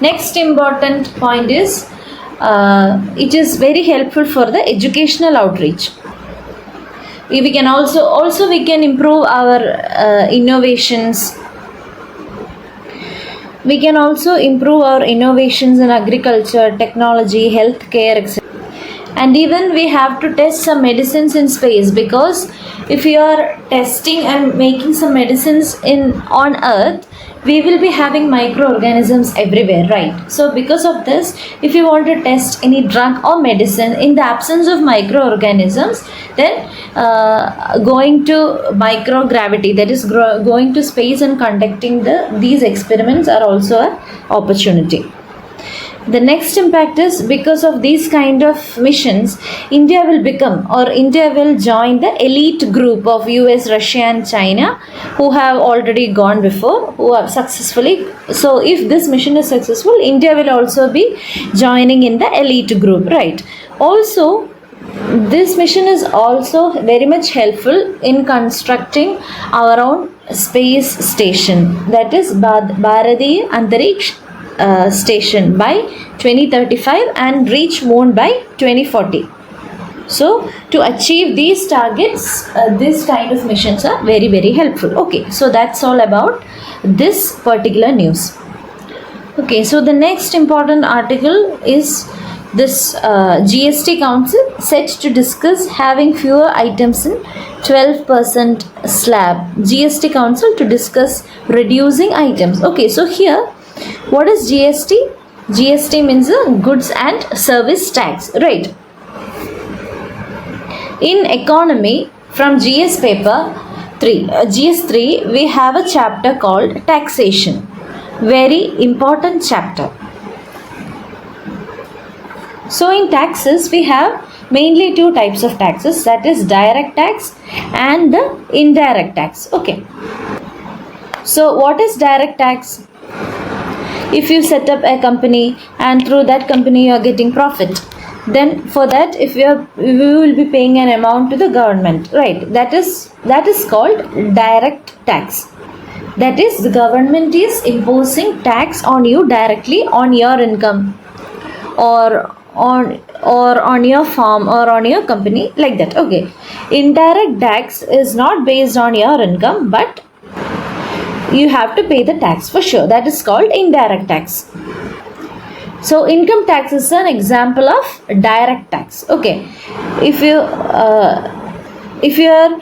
Next important point is it is very helpful for the educational outreach. We can also we can improve our innovations. We can also improve our innovations in agriculture, technology, healthcare, etc. And even we have to test some medicines in space, because if you are testing and making some medicines on Earth, we will be having microorganisms everywhere, right? So because of this, if you want to test any drug or medicine in the absence of microorganisms, then going to microgravity, that is going to space and conducting these experiments are also an opportunity. The next impact is, because of these kind of missions, India will join the elite group of US, Russia and China, who have already gone before, who have successfully. So if this mission is successful, India will also be joining in the elite group, right? Also, this mission is also very much helpful in constructing our own space station, that is Bharatiya Antariksh station by 2035 and reach moon by 2040. So to achieve these targets, this kind of missions are very, very helpful. Okay, so that's all about this particular news. Okay, so the next important article is this GST Council set to discuss having fewer items in 12% slab. GST Council to discuss reducing items. Okay, so here, what is GST? GST means goods and service tax, right? In economy, from GS paper 3, GS3, we have a chapter called taxation. Very important chapter. So in taxes, we have mainly two types of taxes, that is direct tax and the indirect tax. Okay. So what is direct tax? If you set up a company and through that company you are getting profit, then for that, we will be paying an amount to the government, right? That is called direct tax. That is, the government is imposing tax on you directly on your income, or on your farm or on your company, like that. Okay, indirect tax is not based on your income, but you have to pay the tax for sure. That is called indirect tax. So income tax is an example of direct tax. Okay, if you are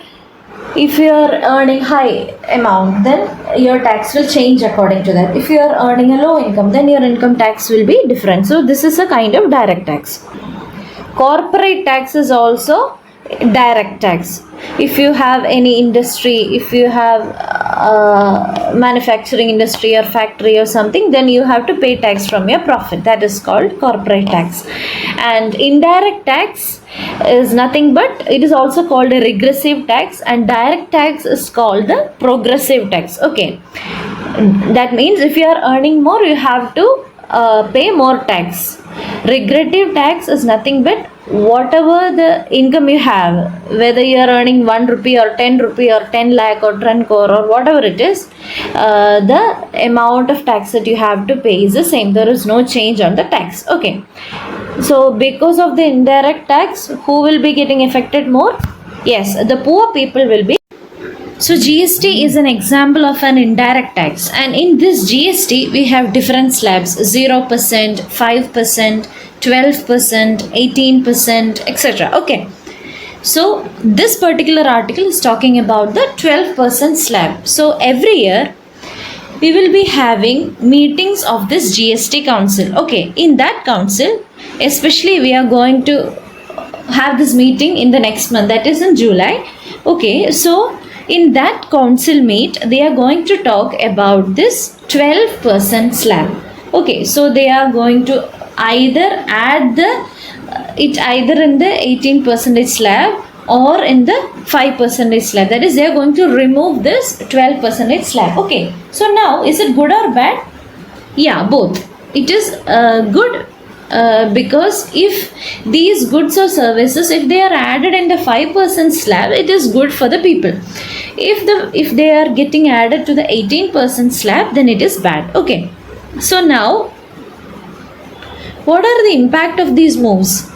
If you are earning high amount, then your tax will change according to that. If you are earning a low income, then your income tax will be different. So this is a kind of direct tax. Corporate tax is also direct tax. If you have any industry, if you have manufacturing industry or factory or something, then you have to pay tax from your profit. That is called corporate tax. And indirect tax is nothing but, it is also called a regressive tax, and direct tax is called the progressive tax. Okay, that means if you are earning more, you have to pay more tax. Regressive tax is nothing but whatever the income you have, whether you are earning 1 rupee or 10 rupee or 10 lakh or 10 crore or whatever it is, the amount of tax that you have to pay is the same. There is no change on the tax. Okay, so because of the indirect tax, who will be getting affected more? Yes, the poor people will be. So GST is an example of an indirect tax, and in this GST we have different slabs: 0%, 5%, 12%, 18%, etc. Okay, so this particular article is talking about the 12% slab. So every year we will be having meetings of this GST council. Okay, in that council, especially we are going to have this meeting in the next month, that is in July. Okay, so in that council meet, they are going to talk about this 12% slab. Okay, so they are going to either add the it either in the 18% slab or in the 5% slab. That is, they are going to remove this 12% slab. Okay, so now is it good or bad? Yeah, both. It is good because if these goods or services, if they are added in the 5% slab, it is good for the people. If they are getting added to the 18% slab, then it is bad. Okay, so now what are the impact of these moves?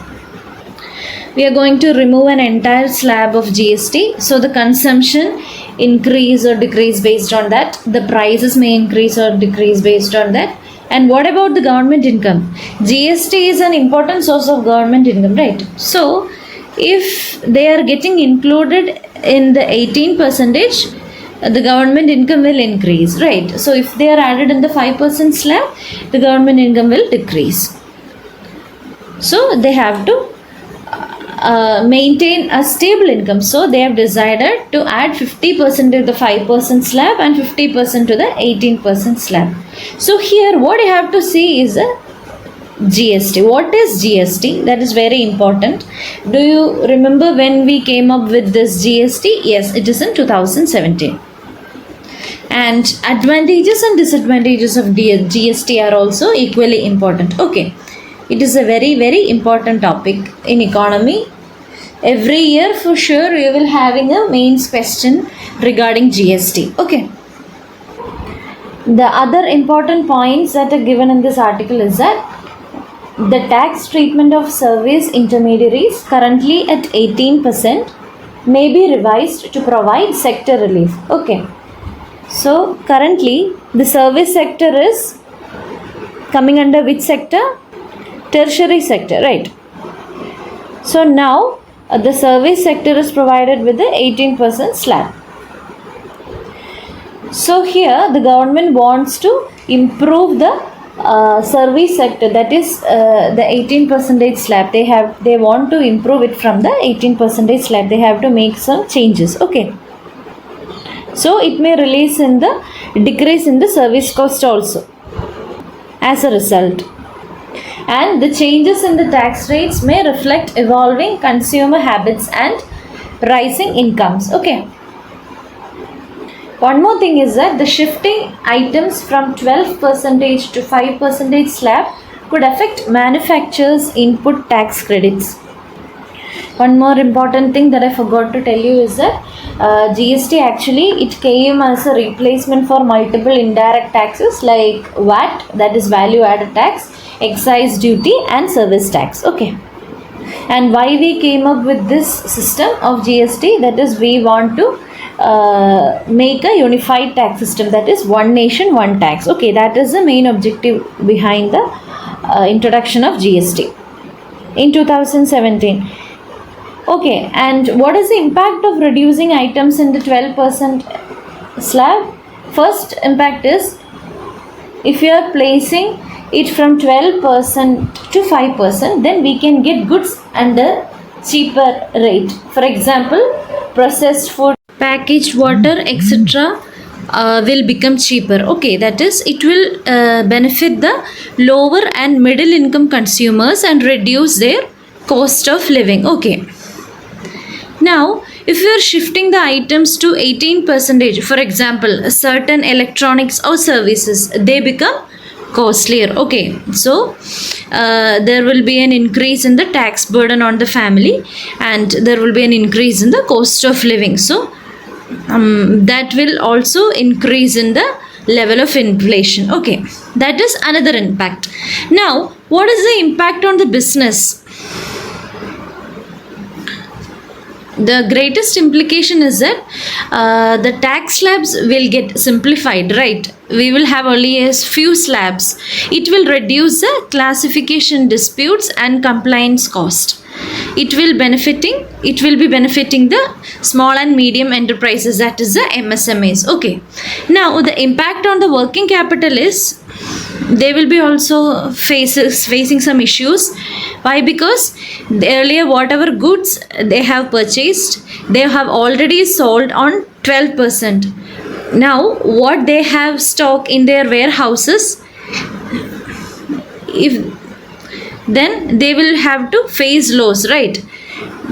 We are going to remove an entire slab of GST, so the consumption increase or decrease based on that, the prices may increase or decrease based on that. And what about the government income? GST is an important source of government income, right? So if they are getting included in the 18%, the government income will increase, right? So if they are added in the 5% slab, the government income will decrease. So they have to maintain a stable income. So they have decided to add 50% to the 5% slab and 50% to the 18% slab. So here what you have to see is a GST. What is GST? That is very important. Do you remember when we came up with this GST? Yes, it is in 2017. And advantages and disadvantages of GST are also equally important. Okay, it is a very, very important topic in economy. Every year for sure you will having a mains question regarding GST. Okay. The other important points that are given in this article is that the tax treatment of service intermediaries, currently at 18%, may be revised to provide sector relief. Okay. So currently the service sector is coming under which sector? Tertiary sector, right? So now the service sector is provided with the 18% slab. So here the government wants to improve the service sector, that is the 18% slab. They want to improve it from the 18% slab. They have to make some changes. Okay, so it may decrease in the service cost also as a result. And the changes in the tax rates may reflect evolving consumer habits and rising incomes. Okay. One more thing is that the shifting items from 12% to 5% slab could affect manufacturers' input tax credits. One more important thing that I forgot to tell you is that GST actually it came as a replacement for multiple indirect taxes like VAT, that is value added tax, excise duty and service tax. Okay, and why we came up with this system of GST, that is we want to make a unified tax system, that is one nation one tax. Okay, that is the main objective behind the introduction of GST in 2017. Okay, and what is the impact of reducing items in the 12% slab? First impact is, if you are placing it from 12% to 5%, then we can get goods under cheaper rate. For example, processed food, packaged water, etc. Will become cheaper. Okay, that is, it will benefit the lower and middle income consumers and reduce their cost of living. Okay. Now, if we are shifting the items to 18%, for example, certain electronics or services, they become costlier. Okay, so there will be an increase in the tax burden on the family, and there will be an increase in the cost of living. So that will also increase in the level of inflation. Okay, that is another impact. Now, what is the impact on the business? The greatest implication is that the tax slabs will get simplified, right? We will have only a few slabs. It will reduce the classification disputes and compliance cost. It will be benefiting the small and medium enterprises, that is the MSMEs. Okay, now the impact on the working capital is, they will be also facing some issues. Why? Because earlier whatever goods they have purchased, they have already sold on 12%. Now what they have stock in their warehouses, if then they will have to face loss, right?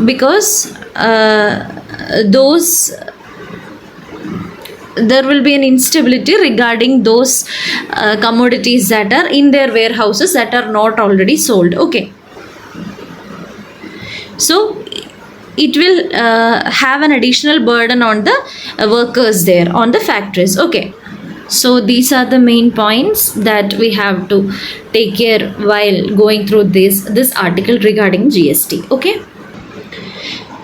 Because those there will be an instability regarding those commodities that are in their warehouses that are not already sold. Okay, so it will have an additional burden on the workers there, on the factories. Okay, so these are the main points that we have to take care while going through this article regarding GST. Okay,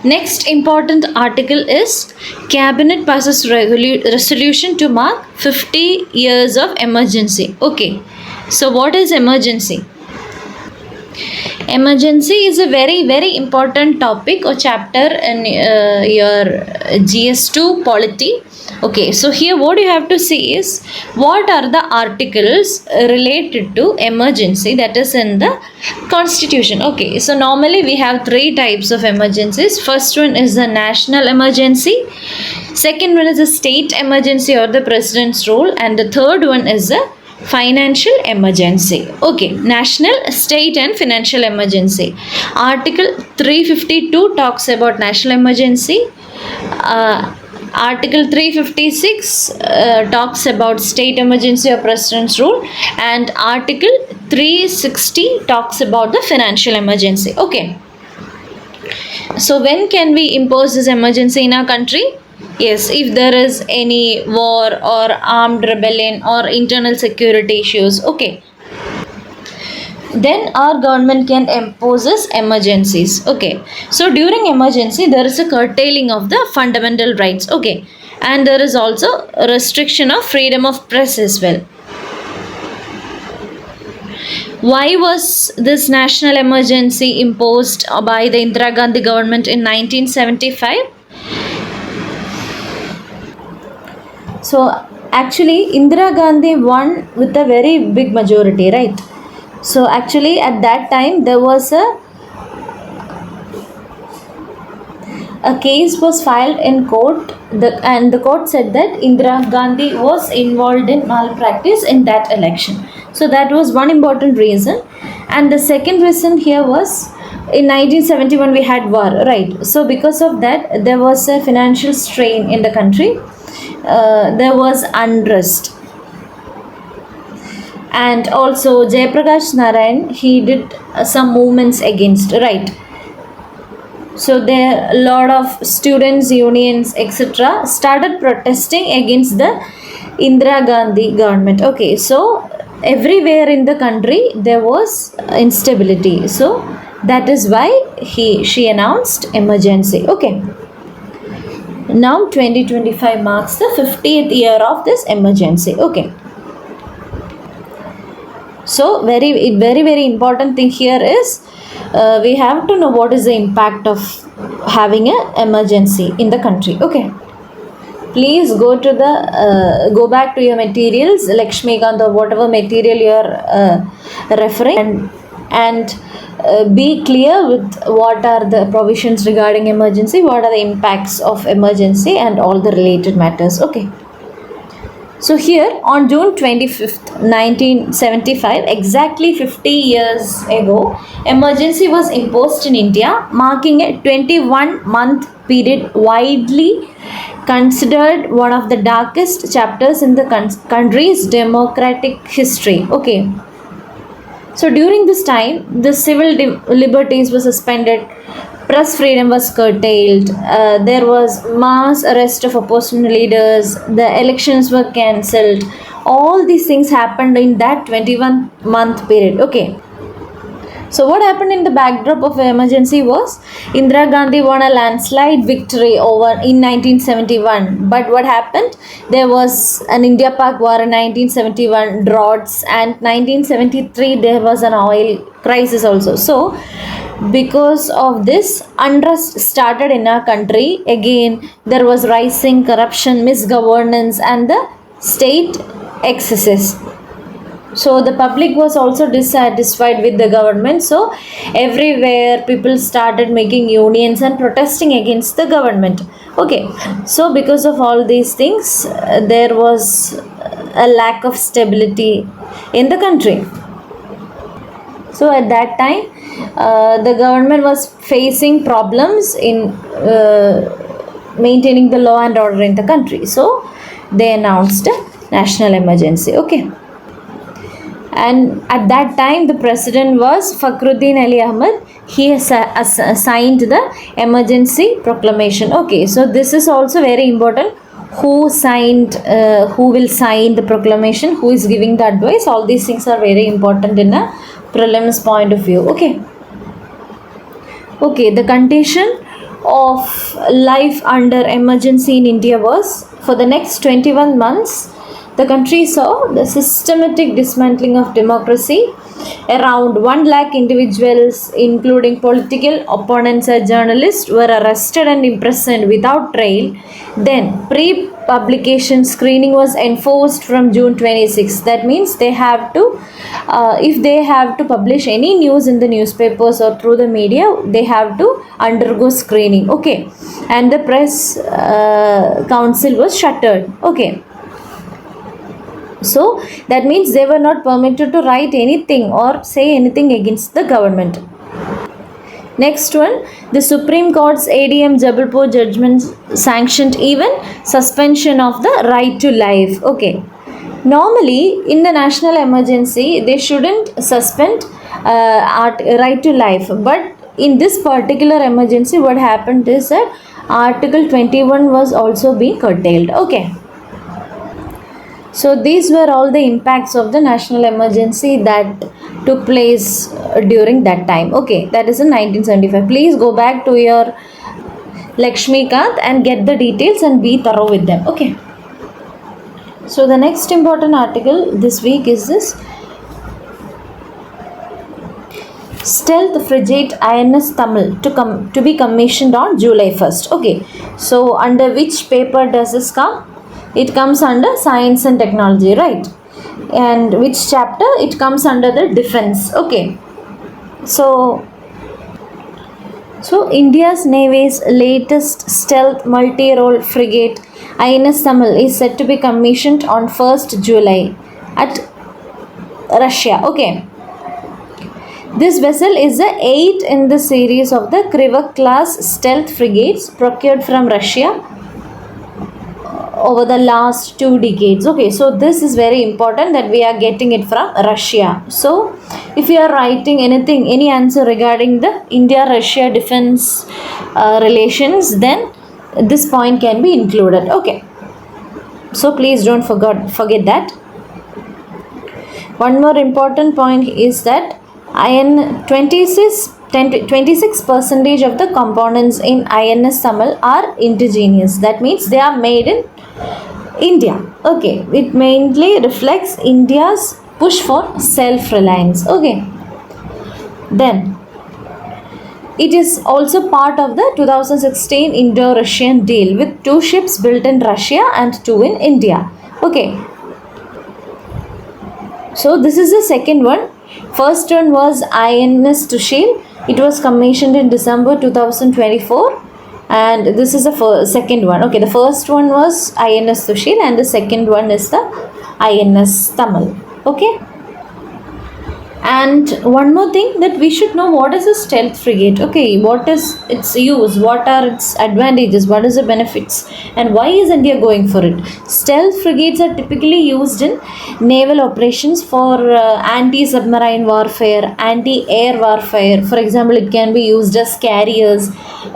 next important article is, Cabinet passes resolution to mark 50 years of emergency. Okay, so what is emergency? Emergency is a very important topic or chapter in your GS2 polity. Okay, so here what you have to see is, what are the articles related to emergency that is in the constitution. Okay, so normally we have three types of emergencies. First one is the national emergency, second one is the state emergency or the president's rule, and the third one is the financial emergency. Okay, national, state and financial emergency. Article 352 talks about national emergency. Article 356 talks about state emergency or president's rule, and Article 360 talks about the financial emergency. Okay, so when can we impose this emergency in our country? Yes, if there is any war or armed rebellion or internal security issues. Okay, then our government can impose this emergencies. Okay, so during emergency there is a curtailing of the fundamental rights. Okay, and there is also a restriction of freedom of press as well. Why was this national emergency imposed by the Indira Gandhi government in 1975? So actually Indira Gandhi won with a very big majority, right? So actually at that time there was a case was filed in court, and the court said that Indira Gandhi was involved in malpractice in that election. So that was one important reason. And the second reason here was, in 1971 we had war, right? So because of that there was a financial strain in the country. There was unrest, and also Jayaprakash Narayan, he did some movements against, right? So there a lot of students unions etc started protesting against the Indira Gandhi government. Okay, so everywhere in the country there was instability, so that is why she announced emergency. Okay, now 2025 marks the 50th year of this emergency. Okay, So very important thing here is we have to know what is the impact of having an emergency in the country. Okay, please go back to your materials, Lakshmikant, or whatever material you are referring, and be clear with what are the provisions regarding emergency, what are the impacts of emergency, and all the related matters. Okay, so here on June 25th, 1975, exactly 50 years ago, emergency was imposed in India, marking a 21-month period widely considered one of the darkest chapters in the country's democratic history. Okay, so during this time, the civil liberties were suspended, press freedom was curtailed, there was mass arrest of opposition leaders, the elections were cancelled. All these things happened in that 21-month period. Okay, so what happened in the backdrop of emergency was Indira Gandhi won a landslide victory over in 1971. But what happened? There was an India-Pak war in 1971, droughts, and 1973 there was an oil crisis also. So because of this, unrest started in our country. Again, there was rising corruption, misgovernance, and the state excesses. So the public was also dissatisfied with the government. So everywhere people started making unions and protesting against the government. Okay, so because of all these things, there was a lack of stability in the country. So at that time, the government was facing problems in maintaining the law and order in the country. So they announced a national emergency. Okay, and at that time the president was Fakhruddin Ali Ahmed. He has signed the emergency proclamation. Okay, so this is also very important. Who will sign the proclamation, who is giving the advice, all these things are very important in a prelims point of view. Okay, the condition of life under emergency in India was, for the next 21 months, the country saw the systematic dismantling of democracy. Around 1 lakh individuals, including political opponents and journalists, were arrested and imprisoned without trial. Then, pre-publication screening was enforced from June 26. That means they have to, if they have to publish any news in the newspapers or through the media, they have to undergo screening. Okay, and the press council was shuttered. Okay. So that means they were not permitted to write anything or say anything against the government. Next one, the Supreme Court's ADM Jabalpur judgment sanctioned even suspension of the right to life. Okay, normally in the national emergency they shouldn't suspend right to life, but in this particular emergency what happened is that Article 21 was also being curtailed. Okay. So these were all the impacts of the national emergency that took place during that time. Okay, that is in 1975. Please go back to your Lakshmikant and get the details and be thorough with them. Okay. So the next important article this week is this: Stealth frigate INS Tamil to be commissioned on July 1st. Okay, so under which paper does this come? It comes under science and technology, right? And which chapter? It comes under the defense. Okay, so India's Navy's latest stealth multi-role frigate INS Tamil is set to be commissioned on 1st July at Russia. Okay, this vessel is the 8th in the series of the Krivak class stealth frigates procured from Russia over the last 2 decades. Okay, so this is very important that we are getting it from Russia. So if you are writing anything, any answer regarding the India-Russia defense relations, then this point can be included. Okay, so please don't forget that. One more important point is that 26% of the components in INS Tamil are indigenous. That means they are made in India. Okay, it mainly reflects India's push for self-reliance. Okay. Then it is also part of the 2016 Indo-Russian deal with 2 ships built in Russia and 2 in India. Okay. So this is the second one. First one was INS Tushil. It was commissioned in December 2024. And this is the second one. Okay, the first one was INS Tushil and the second one is the INS Tamil. Okay. And one more thing, that we should know what is a stealth frigate. Okay, what is its use, what are its advantages, what is the benefits, and why is India going for it? Stealth frigates are typically used in naval operations for anti-submarine warfare, anti-air warfare. For example, it can be used as carriers.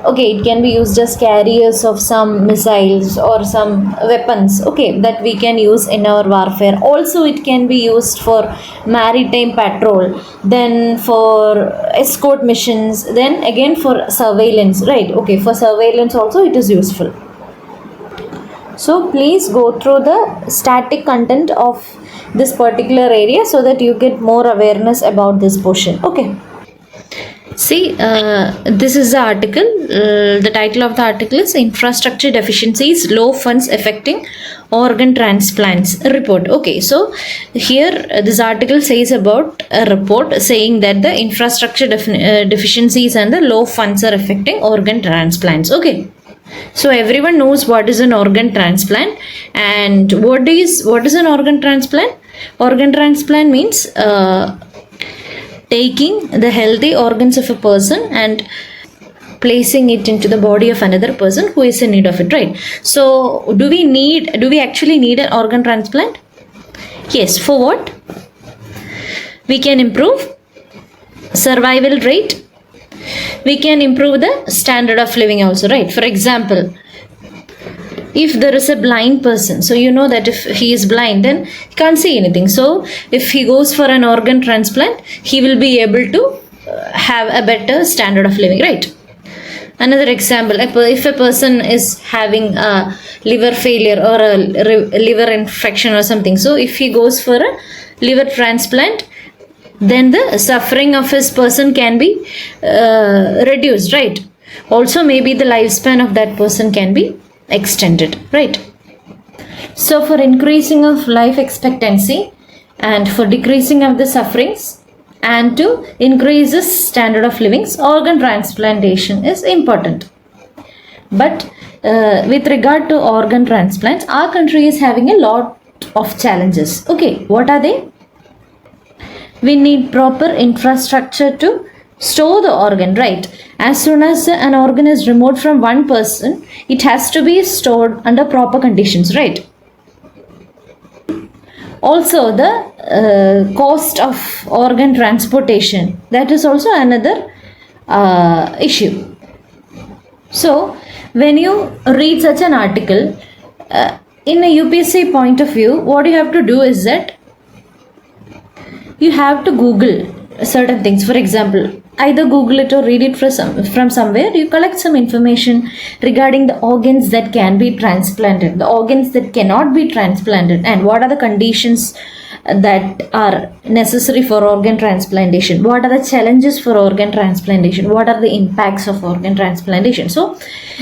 Okay, it can be used as carriers of some missiles or some weapons, okay, that we can use in our warfare. Also, it can be used for maritime patrol, then for escort missions, then again for surveillance, right? Okay, for surveillance also it is useful. So please go through the static content of this particular area so that you get more awareness about this portion. Okay. See, this is the article. The title of the article is Infrastructure Deficiencies, Low Funds Affecting Organ Transplants Report. Okay, so here this article says about a report saying that the infrastructure deficiencies and the low funds are affecting organ transplants. Okay. So everyone knows what is an organ transplant, and what is an organ transplant? Organ transplant means taking the healthy organs of a person and placing it into the body of another person who is in need of it, right? So do we actually need an organ transplant? Yes. For what? We can improve survival rate. We can improve the standard of living also, right? For example, if there is a blind person, so you know that if he is blind, then he can't see anything. So if he goes for an organ transplant, he will be able to have a better standard of living, right? Another example, if a person is having a liver failure or a liver infection or something, so if he goes for a liver transplant, then the suffering of his person can be reduced, right? Also, maybe the lifespan of that person can be extended, right? So for increasing of life expectancy and for decreasing of the sufferings and to increase the standard of living, organ transplantation is important. But with regard to organ transplants, our country is having a lot of challenges. Okay, what are they? We need proper infrastructure to store the organ, right? As soon as an organ is removed from one person, it has to be stored under proper conditions, right? Also, the cost of organ transportation, that is also another issue. So when you read such an article, in a UPSC point of view, what you have to do is that you have to Google certain things. For example, either Google it or read it from somewhere. You collect some information regarding the organs that can be transplanted, the organs that cannot be transplanted, and what are the conditions that are necessary for organ transplantation, what are the challenges for organ transplantation, what are the impacts of organ transplantation. So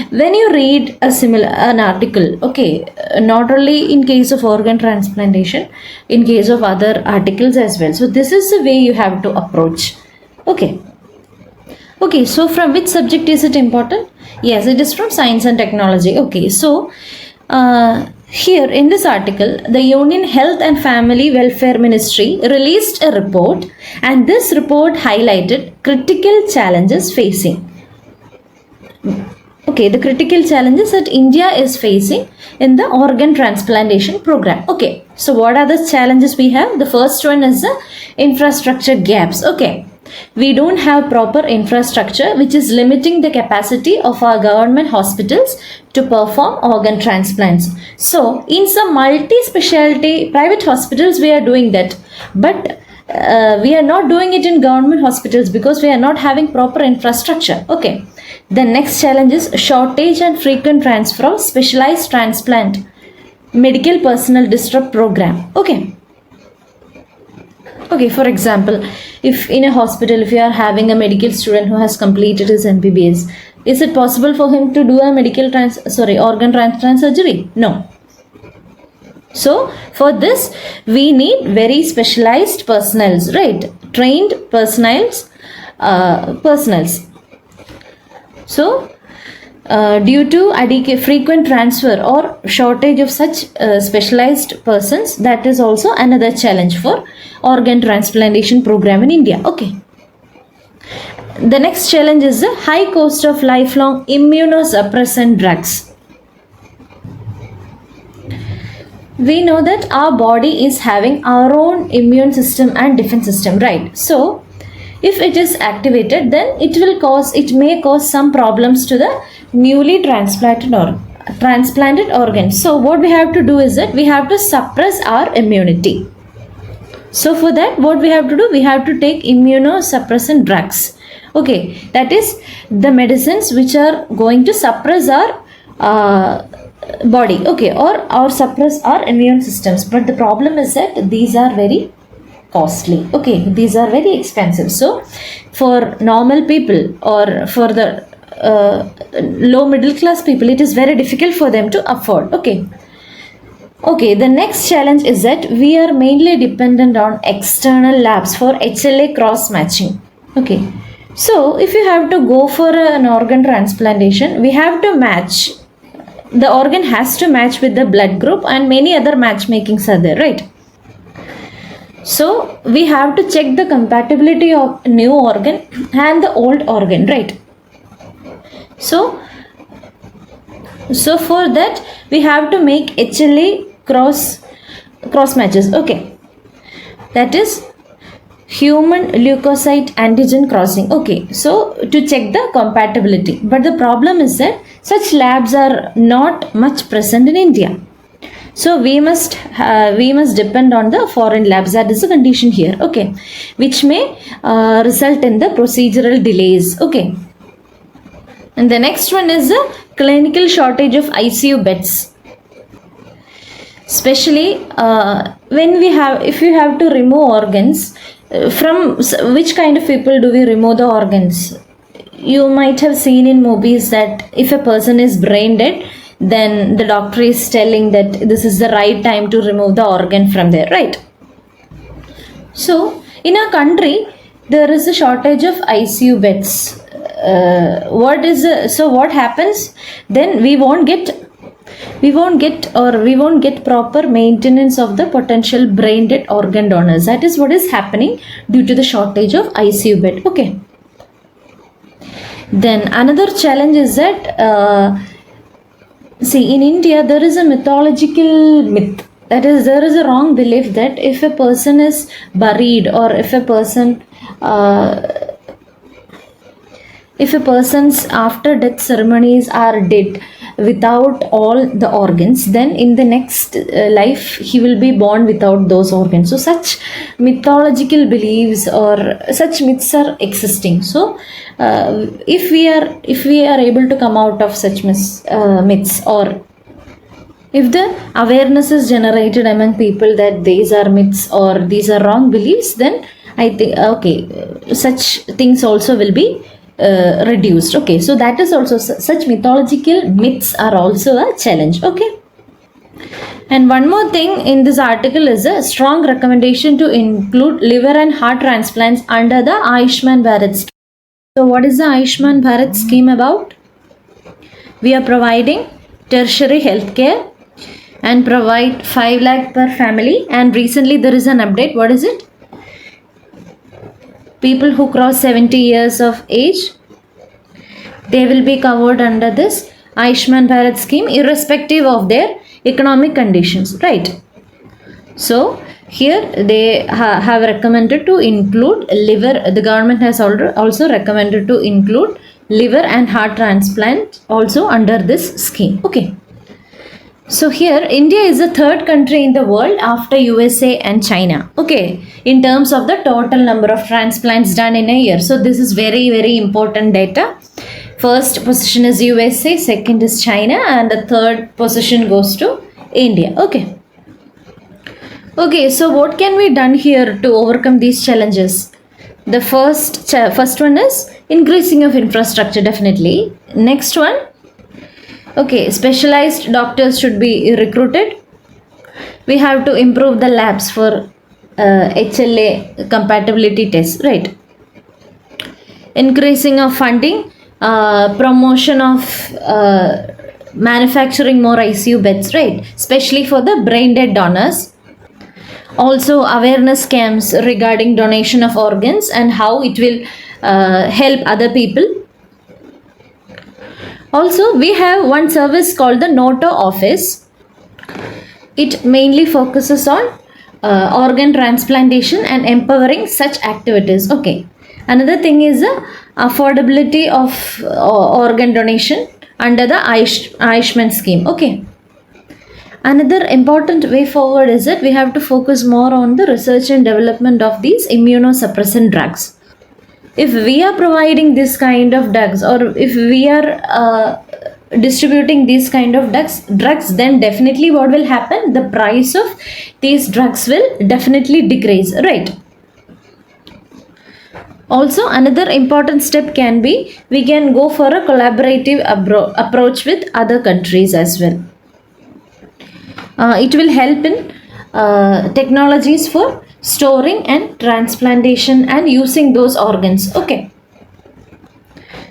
when you read an article, okay, not only in case of organ transplantation, in case of other articles as well, so this is the way you have to approach. Okay, so from which subject is it important? Yes, it is from science and technology. Okay, so here in this article, the Union Health and Family Welfare Ministry released a report, and this report highlighted critical challenges facing. Okay, the critical challenges that India is facing in the organ transplantation program. Okay, so what are the challenges we have? The first one is the infrastructure gaps. Okay, we don't have proper infrastructure, which is limiting the capacity of our government hospitals to perform organ transplants. So in some multi-specialty private hospitals, we are doing that, but we are not doing it in government hospitals because we are not having proper infrastructure. Okay, the next challenge is shortage and frequent transfer of specialized transplant medical personnel disrupt program. Okay, Okay, for example, if in a hospital, if you are having a medical student who has completed his MBBS, is it possible for him to do a organ transplant surgery? No. So for this, we need very specialized personnels, right? Trained personnels. So due to frequent transfer or shortage of such specialized persons, that is also another challenge for organ transplantation program in India. Okay. The next challenge is the high cost of lifelong immunosuppressant drugs. We know that our body is having our own immune system and defense system, right? So if it is activated, then it may cause some problems to the newly transplanted organs. So what we have to do is that we have to suppress our immunity. So for that, what we have to do, we have to take immunosuppressant drugs. Okay, that is the medicines which are going to suppress our body, okay, or suppress our immune systems. But the problem is that these are very costly. Okay, these are very expensive. So for normal people or for the low middle class people, it is very difficult for them to afford. Okay, the next challenge is that we are mainly dependent on external labs for HLA cross matching. Okay, so if you have to go for an organ transplantation, we have to match, the organ has to match with the blood group, and many other matchmakings are there, right? So we have to check the compatibility of new organ and the old organ, right? So for that, we have to make HLA cross matches. Okay, that is human leukocyte antigen crossing. Okay, so to check the compatibility. But the problem is that such labs are not much present in India. So we must depend on the foreign labs. That is the condition here. Okay, which may result in the procedural delays. Okay, and the next one is the clinical shortage of ICU beds. Especially if you have to remove organs, from which kind of people do we remove the organs? You might have seen in movies that if a person is brain dead, then the doctor is telling that this is the right time to remove the organ from there, right? So in our country, there is a shortage of ICU beds. What happens? Then we won't get proper maintenance of the potential brain dead organ donors. That is what is happening due to the shortage of ICU bed. Okay. Then another challenge is that in India there is a mythological myth. That is, there is a wrong belief that if a person is buried, or if a person's after death ceremonies are dead without all the organs, then in the next life he will be born without those organs. So such mythological beliefs or such myths are existing. So if we are able to come out of such myths, or if the awareness is generated among people that these are myths or these are wrong beliefs, then I think such things also will be reduced. Okay, so that is also, such mythological myths are also a challenge. Okay, and one more thing in this article is a strong recommendation to include liver and heart transplants under the Ayushman Bharat scheme. So what is the Ayushman Bharat scheme about? We are providing tertiary health care and provide 5 lakh per family, and recently there is an update. What is it? People who cross 70 years of age, they will be covered under this Ayushman Bharat scheme irrespective of their economic conditions, right? So here they have recommended to include liver. The government has also recommended to include liver and heart transplant also under this scheme. Okay. So here India is the third country in the world after USA and China. Okay, in terms of the total number of transplants done in a year. So this is very, very important data. First position is USA, second is China, and the third position goes to India. Okay. Okay, so what can be done here to overcome these challenges? The first one is increasing of infrastructure, definitely. Next one, okay, specialized doctors should be recruited. We have to improve the labs for HLA compatibility tests, right? Increasing of funding, promotion of manufacturing more ICU beds, right? Especially for the brain dead donors. Also, awareness camps regarding donation of organs and how it will help other people. Also, we have one service called the Noto Office. It mainly focuses on organ transplantation and empowering such activities. Okay. Another thing is the affordability of organ donation under the Ayushman scheme. Okay. Another important way forward is that we have to focus more on the research and development of these immunosuppressant drugs. If we are providing this kind of drugs, or if we are distributing these kind of drugs, then definitely what will happen? The price of these drugs will definitely decrease, right? Also, another important step can be we can go for a collaborative approach with other countries as well. It will help in technologies for storing and transplantation and using those organs. Okay.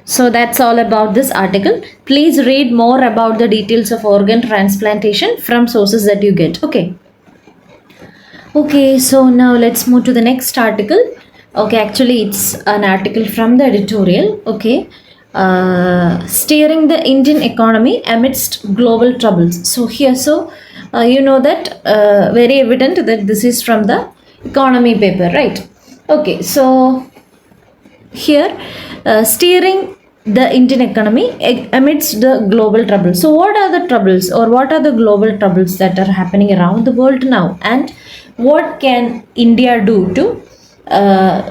So that's all about this article. Please read more about the details of organ transplantation from sources that you get. Okay. Okay, so now let's move to the next article. Okay, actually it's an article from the editorial. Okay. Steering the Indian economy amidst global troubles. So here, you know that very evident that this is from the economy paper, right? Okay, so here steering the Indian economy amidst the global troubles. So what are the troubles, or what are the global troubles that are happening around the world now, and what can India do to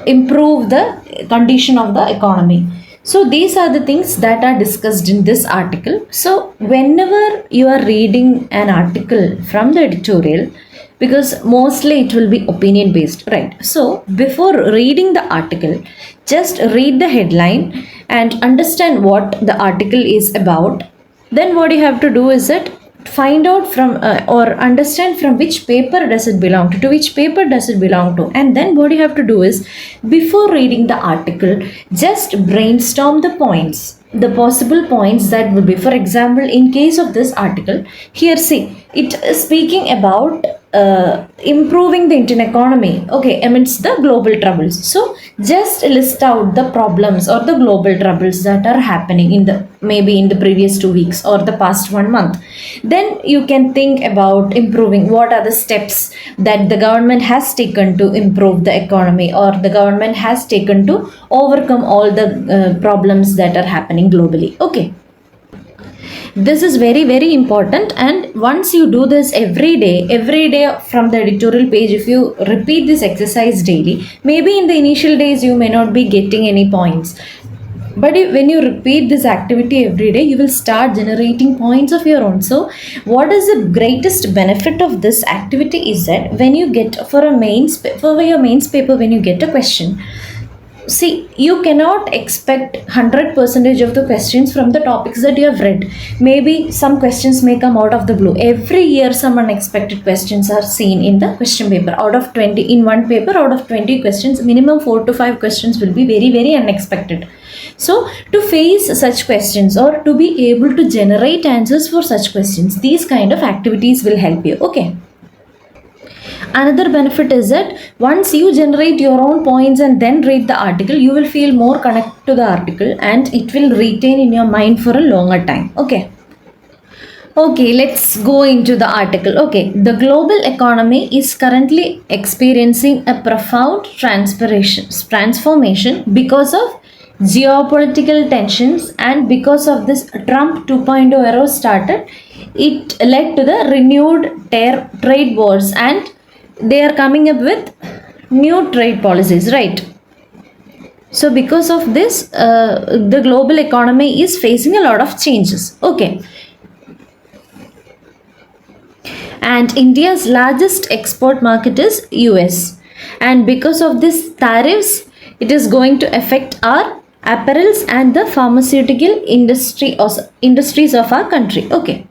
improve the condition of the economy? So these are the things that are discussed in this article. So whenever you are reading an article from the editorial, because mostly it will be opinion based, right? So before reading the article, just read the headline and understand what the article is about. Then what you have to do is that find out from or understand from which paper does it belong to which paper does it belong to. And then what you have to do is, before reading the article, just brainstorm the points, the possible points that would be. For example, in case of this article, here see, it is speaking about improving the Indian economy, okay, amidst the global troubles. So just list out the problems or the global troubles that are happening in the maybe in the previous 2 weeks or the past 1 month. Then you can think about improving. What are the steps that the government has taken to improve the economy, or the government has taken to overcome all the problems that are happening globally. Okay. This is very very important, and once you do this every day from the editorial page, if you repeat this exercise daily, maybe in the initial days you may not be getting any points, but when you repeat this activity every day, you will start generating points of your own. So what is the greatest benefit of this activity is that when you get for your mains paper, when you get a question, see, you cannot expect 100% of the questions from the topics that you have read. Maybe some questions may come out of the blue. Every year some unexpected questions are seen in the question paper. Out of 20 in one paper, out of 20 questions, minimum 4 to 5 questions will be very very unexpected. So to face such questions, or to be able to generate answers for such questions, these kind of activities will help you. Okay. Another benefit is that once you generate your own points and then read the article, you will feel more connected to the article and it will retain in your mind for a longer time. Okay. Okay, let's go into the article. Okay, the global economy is currently experiencing a profound transformation because of geopolitical tensions, and because of this Trump 2.0 era started, it led to the renewed trade wars, and they are coming up with new trade policies, right? So because of this, the global economy is facing a lot of changes. Okay. and India's largest export market is US. And because of this tariffs, it is going to affect our apparels and the pharmaceutical industries of our country. Okay.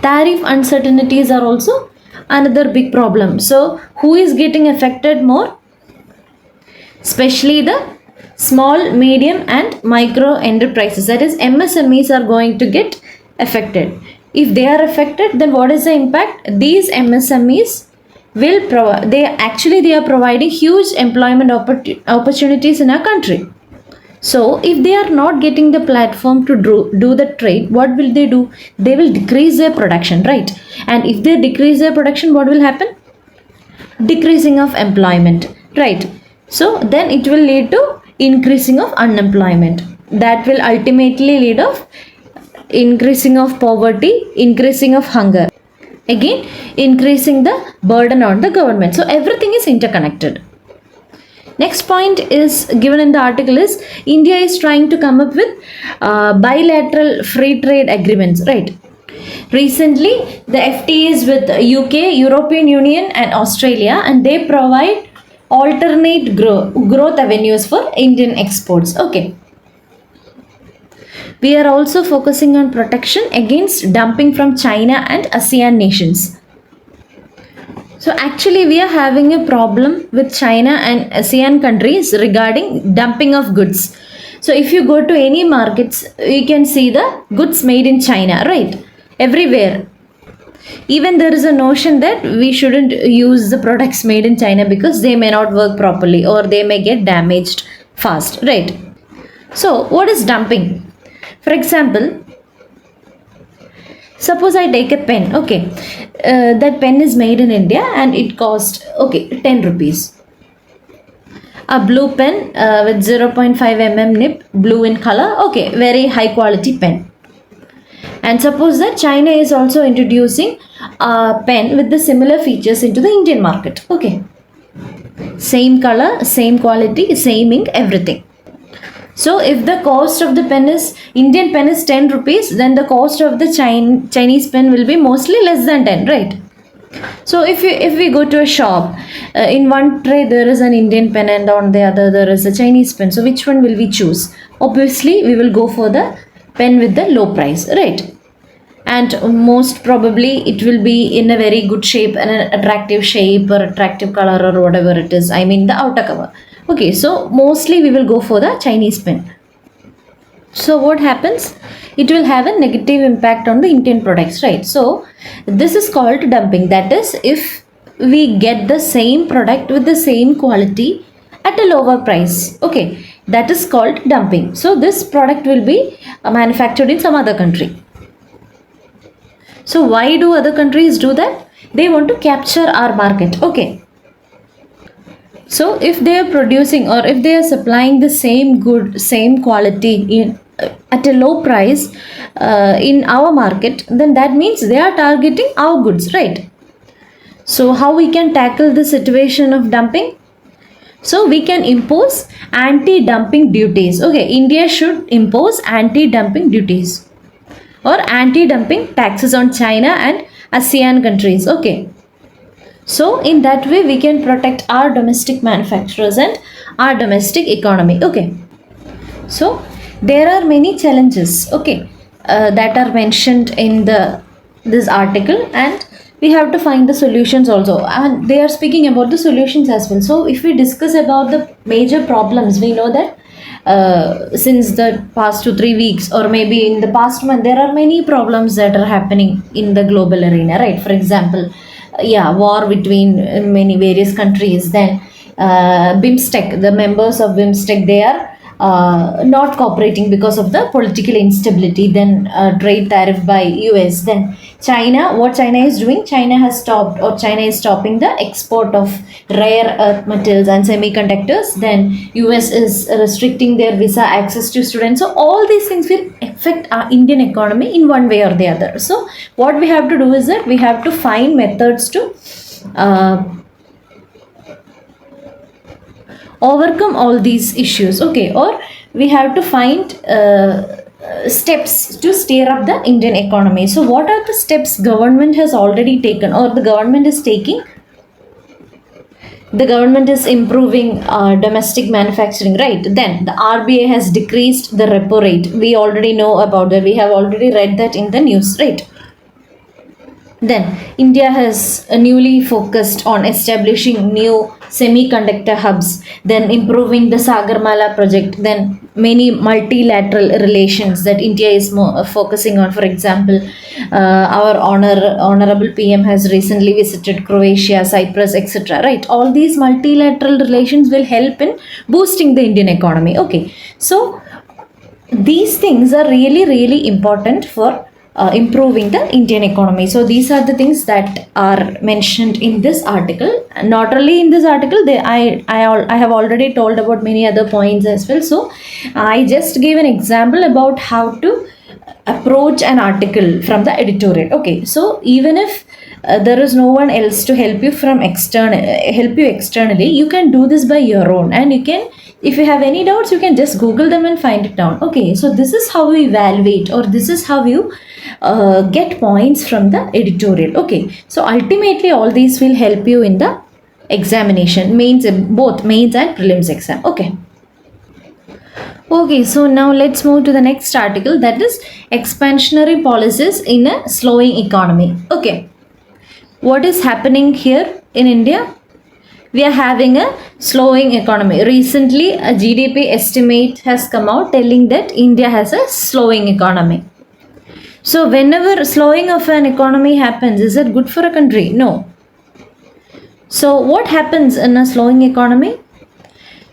Tariff uncertainties are also another big problem. So, who is getting affected more? Especially the small, medium, and micro enterprises, that is, MSMEs, are going to get affected. If they are affected, then what is the impact? These MSMEs will provide, they are providing huge employment opportunities in our country. So, if they are not getting the platform to do the trade, what will they do? They will decrease their production, right? And if they decrease their production, what will happen? Decreasing of employment, right? So, then it will lead to increasing of unemployment. That will ultimately lead of increasing of poverty, increasing of hunger. Again, increasing the burden on the government. So, everything is interconnected. Next point is given in the article is India is trying to come up with bilateral free trade agreements, right? Recently, the FTAs with UK, European Union, and Australia, and they provide alternate growth avenues for Indian exports. Okay. We are also focusing on protection against dumping from China and ASEAN nations. So actually we are having a problem with China and ASEAN countries regarding dumping of goods. So if you go to any markets, you can see the goods made in China, right? Everywhere. Even there is a notion that we shouldn't use the products made in China because they may not work properly or they may get damaged fast, right? So what is dumping? For example, suppose I take a pen, okay, that pen is made in India and it cost, okay, 10 rupees. A blue pen with 0.5 mm nib, blue in color, okay, very high quality pen. And suppose that China is also introducing a pen with the similar features into the Indian market, okay. Same color, same quality, same ink, everything. So if the cost of the pen is Indian pen is 10 rupees, then the cost of the Chinese pen will be mostly less than 10, right? So if we go to a shop, in one tray there is an Indian pen and on the other there is a Chinese pen. So which one will we choose? Obviously we will go for the pen with the low price, right? And most probably it will be in a very good shape and an attractive shape or attractive color or whatever it is. I mean the outer cover. Okay, so mostly we will go for the Chinese pen. So what happens? It will have a negative impact on the Indian products, right? So this is called dumping. That is, if we get the same product with the same quality at a lower price, okay, that is called dumping. So this product will be manufactured in some other country. So why do other countries do that? They want to capture our market, okay. So if they are producing or if they are supplying the same good, same quality at a low price in our market, then that means they are targeting our goods, right? So how we can tackle the situation of dumping? So we can impose anti-dumping duties. Okay, India should impose anti-dumping duties or anti-dumping taxes on China and ASEAN countries. Okay. So in that way we can protect our domestic manufacturers and our domestic economy. Okay. So there are many challenges, okay, that are mentioned in this article, and we have to find the solutions also, and they are speaking about the solutions as well. So if we discuss about the major problems, we know that since the past 2-3 weeks or maybe in the past month, there are many problems that are happening in the global arena, right? For example, war between many various countries. Then BIMSTEC, the members of BIMSTEC, they are not cooperating because of the political instability. Then trade tariff by US. Then China, what China is doing? China has stopped, or China is stopping the export of rare earth metals and semiconductors. Then US is restricting their visa access to students. So all these things will affect our Indian economy in one way or the other. So what we have to do is that we have to find methods to overcome all these issues, okay, or we have to find steps to steer up the Indian economy. So what are the steps government has already taken or the government is taking? The government is improving domestic manufacturing, right? Then the RBI has decreased the repo rate. We already know about that. We have already read that in the news, right? Then India has newly focused on establishing new semiconductor hubs, then improving the Sagarmala project, then many multilateral relations that India is more focusing on. For example, our honorable PM has recently visited Croatia, Cyprus, etc. Right? All these multilateral relations will help in boosting the Indian economy. Okay, so these things are really important for improving the Indian economy. So these are the things that are mentioned in this article. Not only in this article, I have already told about many other points as well. So I just gave an example about how to approach an article from the editorial. Okay, so even if there is no one else to help you externally, you can do this by your own, and you can, if you have any doubts, you can just Google them and find it down. Okay, so this is how you evaluate, or this is how you get points from the editorial. Okay, so ultimately all these will help you in the examination, both mains and prelims exam. Okay, so now let's move to the next article, that is expansionary policies in a slowing economy. Okay, what is happening here in India? We are having a slowing economy. Recently, a GDP estimate has come out telling that India has a slowing economy. So whenever slowing of an economy happens, is it good for a country? No. So what happens in a slowing economy?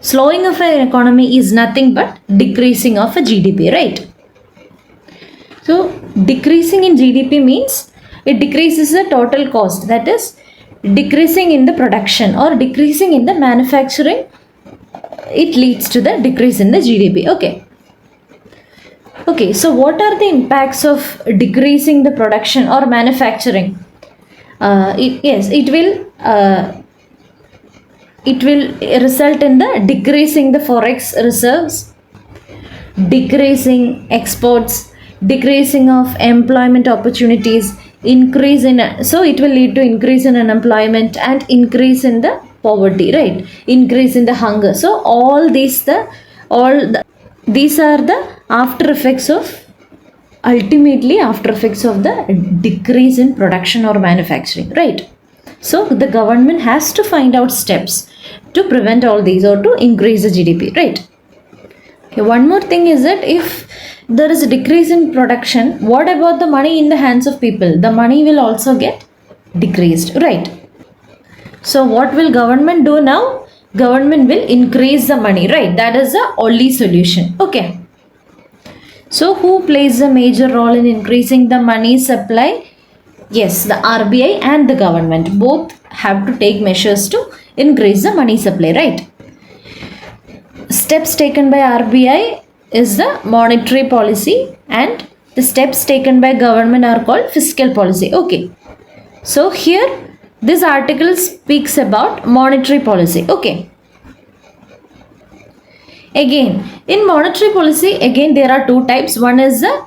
Slowing of an economy is nothing but decreasing of a GDP, right? So decreasing in GDP means it decreases the total cost, that is decreasing in the production or decreasing in the manufacturing. It leads to the decrease in the GDP. Okay, so what are the impacts of decreasing the production or manufacturing? It will result in the decreasing the forex reserves, decreasing exports, decreasing of employment opportunities, so it will lead to increase in unemployment and increase in the poverty, right? Increase in the hunger. So these are the after effects of the decrease in production or manufacturing, right? So the government has to find out steps to prevent all these or to increase the GDP, right? Okay, one more thing is that if there is a decrease in production, what about the money in the hands of people? The money will also get decreased, right? So what will government do now? Government will increase the money, right? That is the only solution. Okay. So who plays a major role in increasing the money supply? Yes, the RBI and the government both have to take measures to increase the money supply, right? Steps taken by RBI is the monetary policy, and the steps taken by government are called fiscal policy. Okay, so here this article speaks about monetary policy. Okay, again in monetary policy, again there are two types. One is the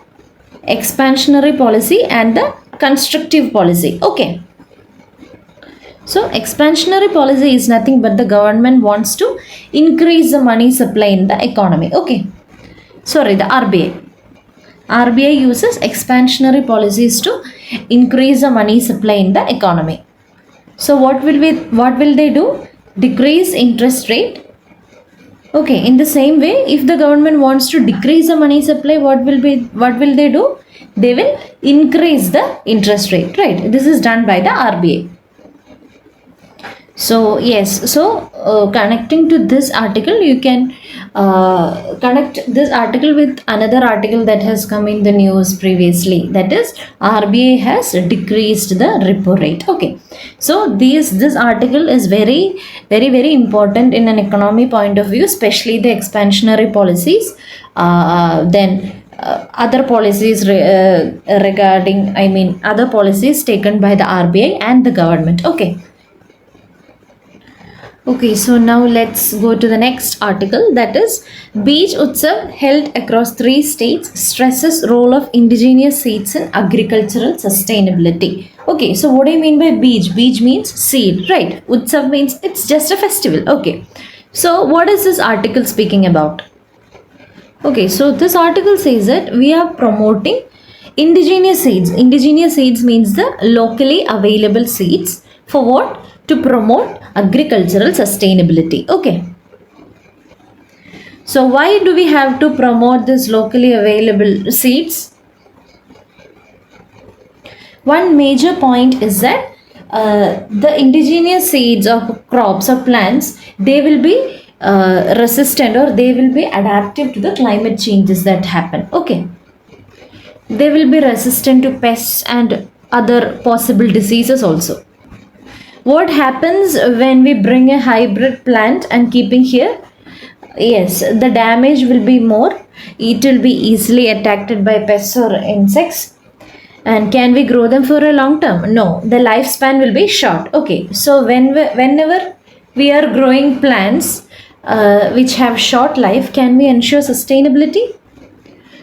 expansionary policy and the constructive policy. Okay, so expansionary policy is nothing but the government wants to increase the money supply in the economy. Okay, sorry, the RBI uses expansionary policies to increase the money supply in the economy. So what will they do? Decrease interest rate. Okay, in the same way, if the government wants to decrease the money supply, what will they do? They will increase the interest rate, right? This is done by the RBI. So yes, connecting to this article, you can connect this article with another article that has come in the news previously, that is RBI has decreased the repo rate. Okay, so this article is very important in an economy point of view, especially the expansionary policies, then other policies other policies taken by the RBI and the government. Okay, so now let's go to the next article, that is Beach Utsav held across three states stresses role of indigenous seeds in agricultural sustainability. Okay, so what do you mean by beach? Beach means seed, right? Utsav means it's just a festival. Okay, so what is this article speaking about? Okay, so this article says that we are promoting indigenous seeds. Indigenous seeds means the locally available seeds for what? To promote agricultural sustainability. Okay. So why do we have to promote this locally available seeds? One major point is that the indigenous seeds of crops or plants, they will be resistant, or they will be adaptive to the climate changes that happen. Okay, they will be resistant to pests and other possible diseases also. What happens when we bring a hybrid plant and keeping here? Yes, the damage will be more. It will be easily attacked by pests or insects. And can we grow them for a long term? No, the lifespan will be short. Okay, so whenever we are growing plants which have short life, can we ensure sustainability?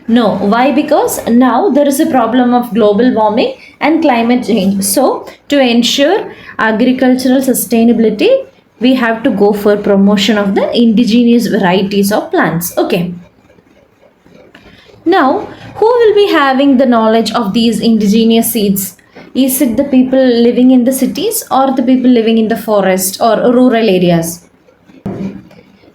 No. Why? Because now there is a problem of global warming and climate change. So, to ensure agricultural sustainability, we have to go for promotion of the indigenous varieties of plants. Okay. Now, who will be having the knowledge of these indigenous seeds? Is it the people living in the cities or the people living in the forest or rural areas?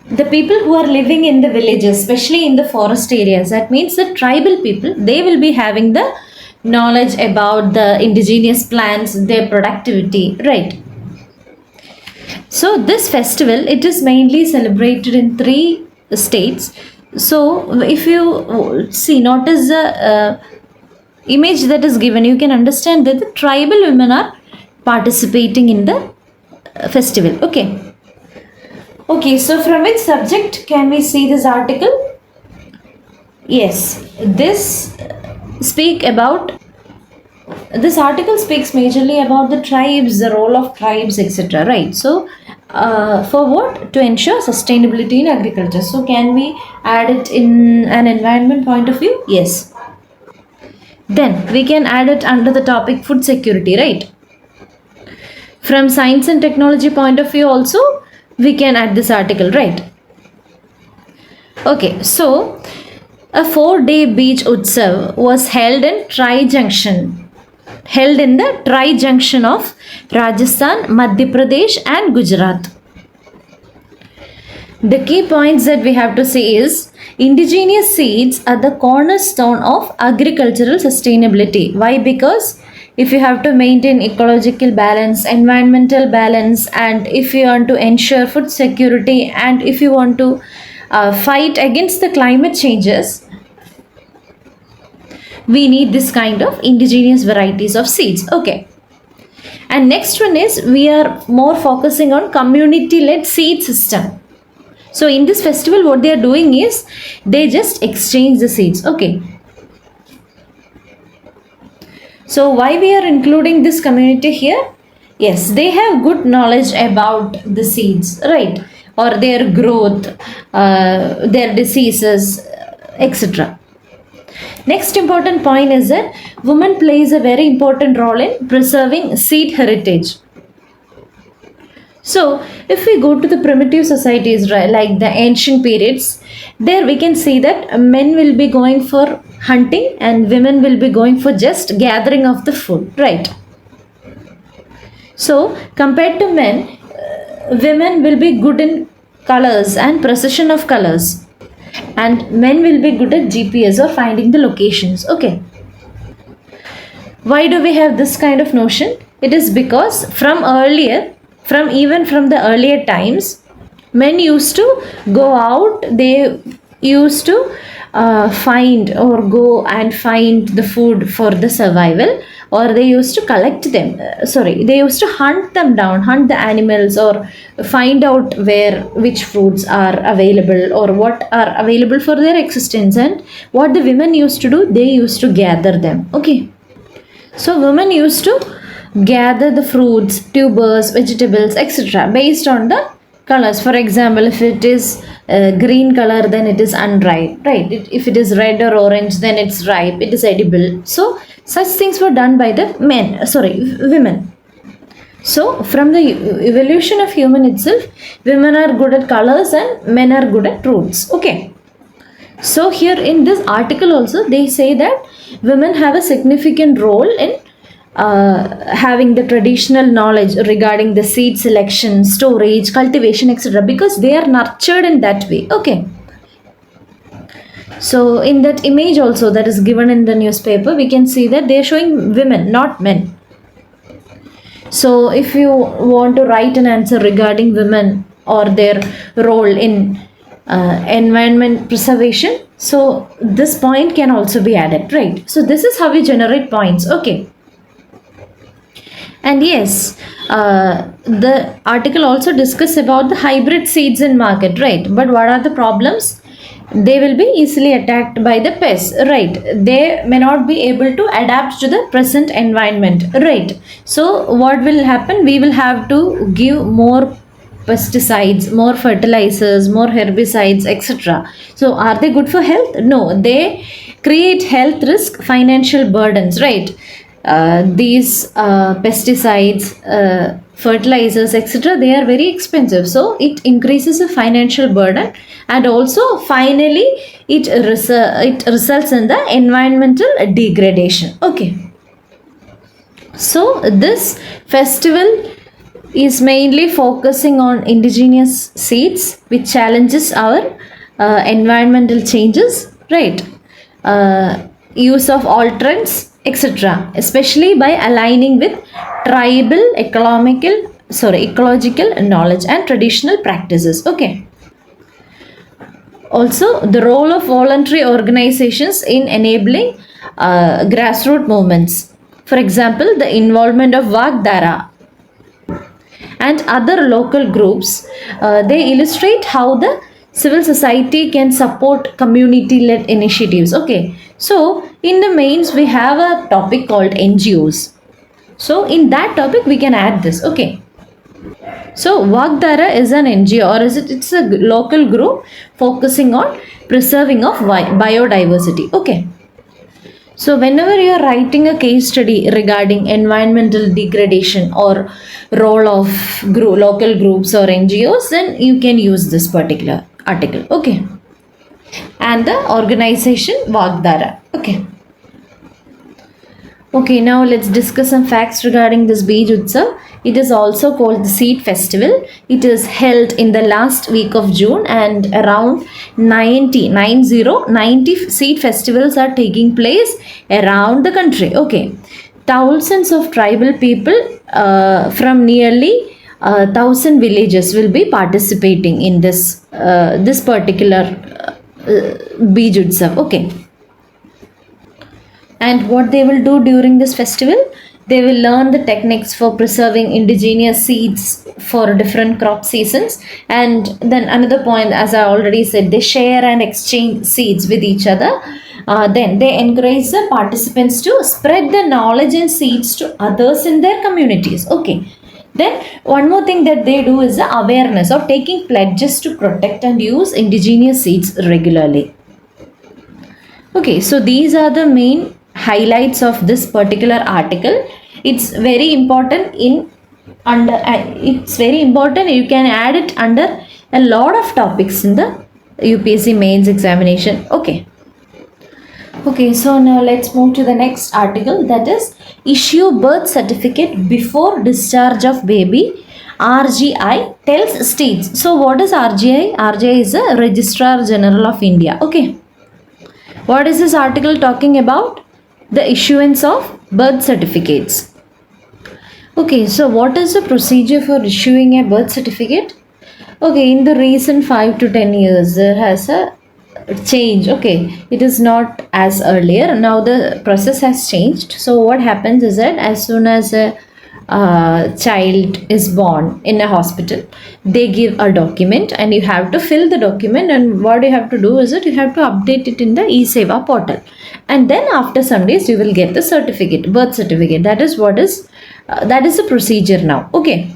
The people who are living in the villages, especially in the forest areas, that means the tribal people, they will be having the knowledge about the indigenous plants, their productivity, right? So this festival, it is mainly celebrated in three states. So if you see, notice the image that is given, you can understand that the tribal women are participating in the festival. Okay. Okay, so from which subject can we see this article? Yes, this article speaks majorly about the tribes, the role of tribes, etc. Right? So, for what? To ensure sustainability in agriculture. So, can we add it in an environment point of view? Yes. Then we can add it under the topic food security, right? From science and technology point of view also, we can add this article, right? Okay, so a 4-day beach utsav was held in the Tri Junction of Rajasthan, Madhya Pradesh and Gujarat. The key points that we have to see is indigenous seeds are the cornerstone of agricultural sustainability. Why? Because if you have to maintain ecological balance, environmental balance, and if you want to ensure food security, and if you want to fight against the climate changes, we need this kind of indigenous varieties of seeds. Okay. And next one is we are more focusing on community-led seed system. So in this festival, what they are doing is they just exchange the seeds. Okay. So why we are including this community here? Yes, they have good knowledge about the seeds, right? Or their growth, their diseases, etc. Next important point is that women plays a very important role in preserving seed heritage. So if we go to the primitive societies, right, like the ancient periods, there we can see that men will be going for hunting and women will be going for just gathering of the food, right? So compared to men, women will be good in colors and precision of colors, and men will be good at GPS or finding the locations. Okay. Why do we have this kind of notion? It is because from even from the earlier times, men used to go out, they used to find or go and find the food for the survival, or they used to collect them, they used to hunt them down, hunt the animals, or find out which fruits are available or what are available for their existence. And what the women used to do, they used to gather them. Okay, so women used to gather the fruits, tubers, vegetables, etc. based on the colors. For example, if it is green color, then it is unripe, right? If it is red or orange, then it's ripe, it is edible. So such things were done by the women. So from the evolution of human itself, women are good at colors and men are good at fruits. Okay. So here in this article also they say that women have a significant role in having the traditional knowledge regarding the seed selection, storage, cultivation, etc. because they are nurtured in that way. Okay. So in that image also that is given in the newspaper, we can see that they are showing women, not men. So if you want to write an answer regarding women or their role in environment preservation, so this point can also be added, right? So this is how we generate points. Okay. And yes, the article also discuss about the hybrid seeds in market, right? But what are the problems? They will be easily attacked by the pests, right? They may not be able to adapt to the present environment, right? So what will happen? We will have to give more pesticides, more fertilizers, more herbicides, etc. So are they good for health? No, they create health risk, financial burdens, right? These pesticides, fertilizers, etc., they are very expensive. So it increases the financial burden, and also finally it results in the environmental degradation. Okay. So this festival is mainly focusing on indigenous seeds, which challenges our environmental changes, right? Use of alterants, etc., especially by aligning with tribal ecological knowledge and traditional practices. Okay. Also, the role of voluntary organizations in enabling grassroots movements. For example, the involvement of Vagdara and other local groups, they illustrate how the civil society can support community-led initiatives. Okay, so in the mains we have a topic called NGOs. So in that topic we can add this. Okay. So Vagdara is an NGO, or is it? It's a local group focusing on preserving of biodiversity. Okay. So whenever you are writing a case study regarding environmental degradation or role of local groups or NGOs, then you can use this particular article. Okay. And the organization Vagdara. Okay. Okay, now let's discuss some facts regarding this Bij Utsav. It is also called the Seed Festival. It is held in the last week of June, and around 90 seed festivals are taking place around the country. Okay, thousands of tribal people from nearly 1,000 villages will be participating in this particular Bij Utsav. Okay. And what they will do during this festival? They will learn the techniques for preserving indigenous seeds for different crop seasons. And then another point, as I already said, they share and exchange seeds with each other. Then they encourage the participants to spread the knowledge and seeds to others in their communities. Okay. Then one more thing that they do is the awareness of taking pledges to protect and use indigenous seeds regularly. Okay, so these are the main highlights of this particular article. It's very important you can add it under a lot of topics in the UPSC mains examination. Okay, so now let's move to the next article, that is issue birth certificate before discharge of baby. RGI tells states. So what is RGI? RGI is the Registrar General of India. Okay. What is this article talking about? The issuance of birth certificates. Okay, so what is the procedure for issuing a birth certificate? Okay, in the recent 5 to 10 years, there has a change. Okay, it is not as earlier. Now the process has changed. So what happens is that as soon as a child is born in a hospital, they give a document and you have to fill the document, and what you have to do is that you have to update it in the e-Seva portal, and then after some days you will get the certificate, birth certificate. That is the procedure now. Okay,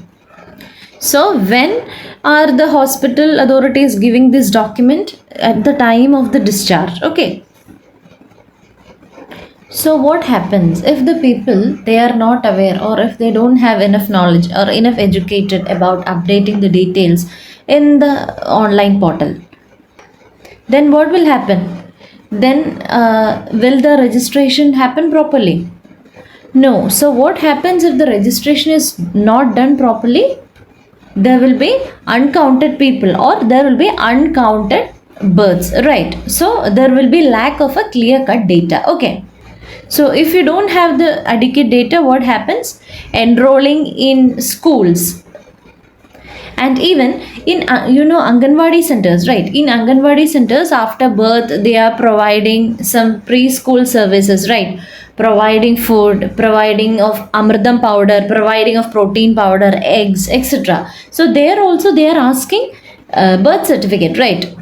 So when are the hospital authorities giving this document? At the time of the discharge. Okay. So what happens if the people, they are not aware, or if they don't have enough knowledge or enough educated about updating the details in the online portal? Then what will happen? Then will the registration happen properly? No. So what happens if the registration is not done properly? There will be uncounted people, or there will be uncounted births, right? So there will be lack of a clear cut data. Okay. So if you don't have the adequate data, what happens? Enrolling in schools, and even in Anganwadi centers, right? In Anganwadi centers, after birth, they are providing some preschool services, right? Providing food, providing of amridam powder, providing of protein powder, eggs, etc. So there also they are asking birth certificate, right?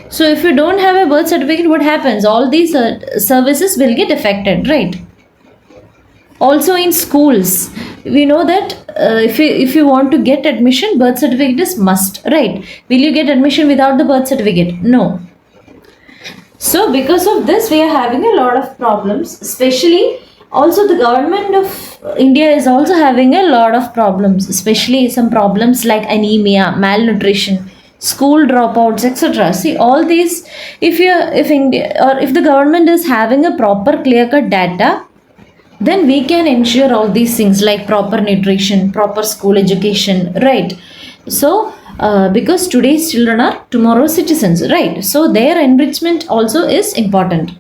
So if you don't have a birth certificate, what happens? All these services will get affected, right? Also in schools, we know that if you want to get admission, birth certificate is must, right? Will you get admission without the birth certificate? No. So because of this, we are having a lot of problems, especially also the government of India is also having a lot of problems, especially some problems like anemia, malnutrition, school dropouts, etc. See all these, if India or if the government is having a proper clear cut data, then we can ensure all these things like proper nutrition, proper school education, right? So because today's children are tomorrow's citizens, right? So their enrichment also is important.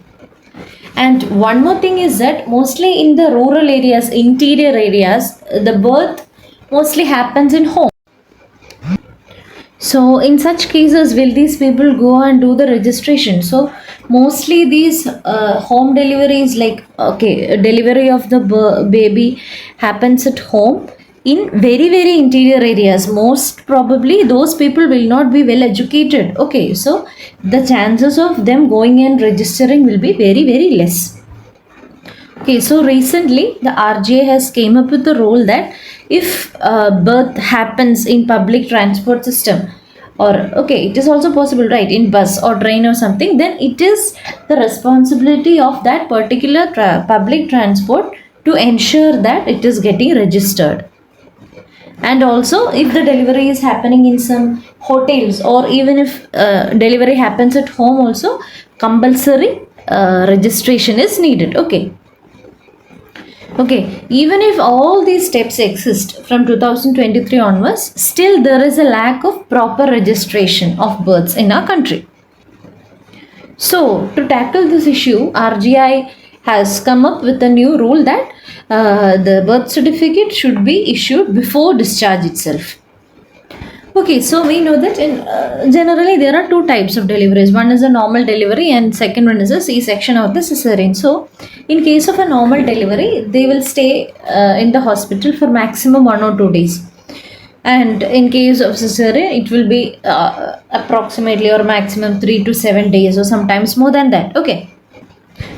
And one more thing is that mostly in the rural areas, interior areas, the birth mostly happens in home. So in such cases, will these people go and do the registration? So mostly these home deliveries, like okay, delivery of the baby happens at home in very very interior areas. Most probably those people will not be well educated. Okay, so the chances of them going and registering will be very very less. Okay, so recently the RGA has came up with the rule that if birth happens in public transport system, or okay, it is also possible, right, in bus or train or something, then it is the responsibility of that particular public transport to ensure that it is getting registered. And also if the delivery is happening in some hotels, or even if delivery happens at home also, compulsory registration is needed. Okay, even if all these steps exist from 2023 onwards, still there is a lack of proper registration of births in our country. So, to tackle this issue, RGI has come up with a new rule that the birth certificate should be issued before discharge itself. Okay, so we know that in generally there are two types of deliveries. One is a normal delivery, and second one is a C-section or the cesarean. So, in case of a normal delivery, they will stay in the hospital for maximum 1 or 2 days. And in case of cesarean, it will be approximately or maximum 3 to 7 days, or sometimes more than that. Okay.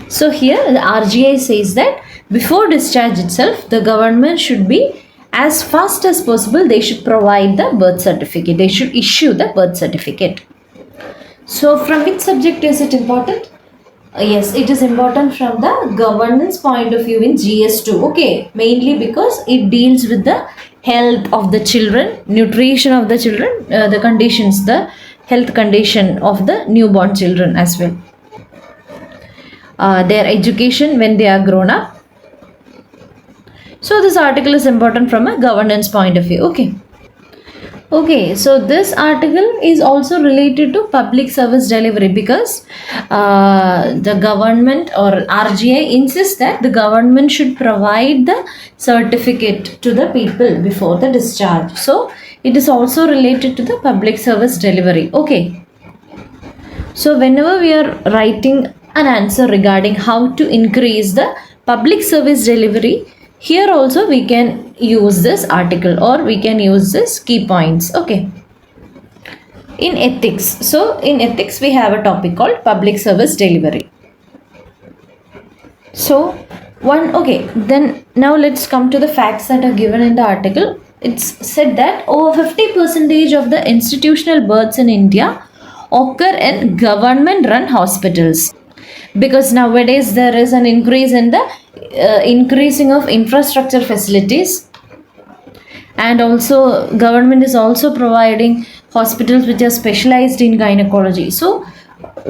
So here the RGI says that before discharge itself, the government should be, as fast as possible, they should provide the birth certificate. They should issue the birth certificate. So from which subject is it important? Yes, it is important from the governance point of view in GS2. Okay, mainly because it deals with the health of the children, nutrition of the children, the conditions, the health condition of the newborn children as well. Their education when they are grown up. So this article is important from a governance point of view. Okay, so this article is also related to public service delivery, because the government or RGI insists that the government should provide the certificate to the people before the discharge. So it is also related to the public service delivery. Okay. So whenever we are writing an answer regarding how to increase the public service delivery, here also we can use this article, or we can use this key points. Okay. In ethics, so in ethics we have a topic called public service delivery. So then now let's come to the facts that are given in the article. it's said that over 50% of the institutional births in India occur in government run hospitals, because nowadays there is an increase in the increasing of infrastructure facilities, and also government is also providing hospitals which are specialized in gynecology. So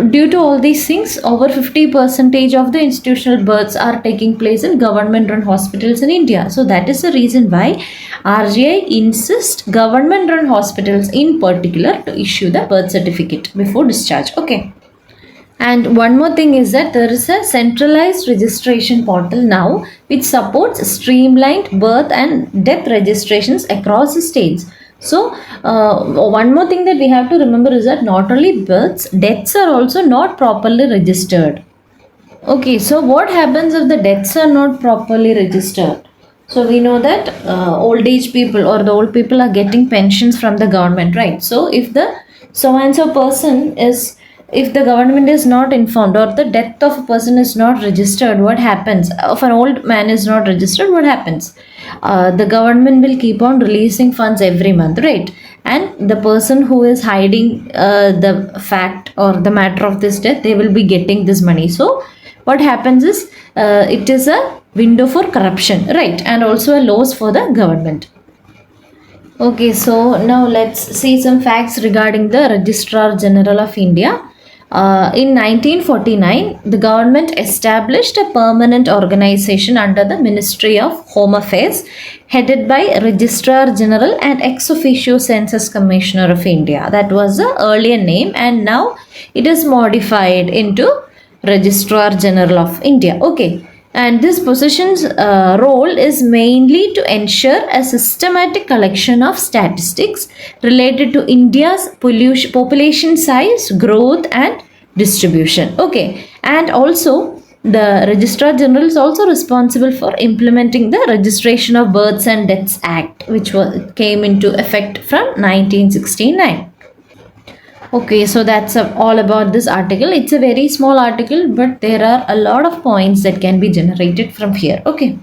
due to all these things, over 50 percentage of the institutional births are taking place in government run hospitals in India. So that is the reason why RGI insists government run hospitals in particular to issue the birth certificate before discharge. Okay. And one more thing is that there is a centralized registration portal now which supports streamlined birth and death registrations across the states. So, one more thing that we have to remember is that not only births, deaths are also not properly registered. Okay, so what happens if the deaths are not properly registered? So we know that old age people or the old people are getting pensions from the government, right? So if the so and so person is, if the government is not informed or the death of a person is not registered, what happens? If an old man is not registered, what happens? The government will keep on releasing funds every month, right? And the person who is hiding the fact or the matter of this death, they will be getting this money. So what happens is it is a window for corruption, right? And also a loss for the government. Okay, so now let's see some facts regarding the Registrar General of India. In 1949, the government established a permanent organization under the Ministry of Home Affairs, headed by Registrar General and ex officio Census Commissioner of India. That was the earlier name, and now it is modified into Registrar General of India. Okay. And this position's role is mainly to ensure a systematic collection of statistics related to India's population size, growth, and distribution. Okay, and also the Registrar General is also responsible for implementing the Registration of Births and Deaths Act, which came into effect from 1969. Okay, so that's all about this article. It's a very small article, but there are a lot of points that can be generated from here. Okay.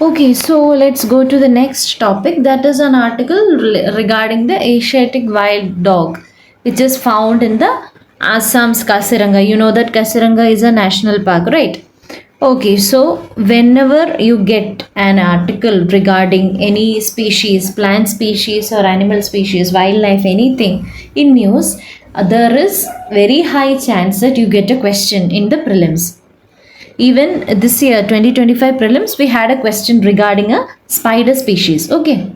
Okay, so let's go to the next topic. That is an article regarding the Asiatic wild dog, which is found in the Assam's Kasiranga. You know that Kasiranga is a national park, right? Okay, so whenever you get an article regarding any species, plant species or animal species, wildlife, anything in news, there is very high chance that you get a question in the prelims. Even this year, 2025 prelims, we had a question regarding a spider species. Okay.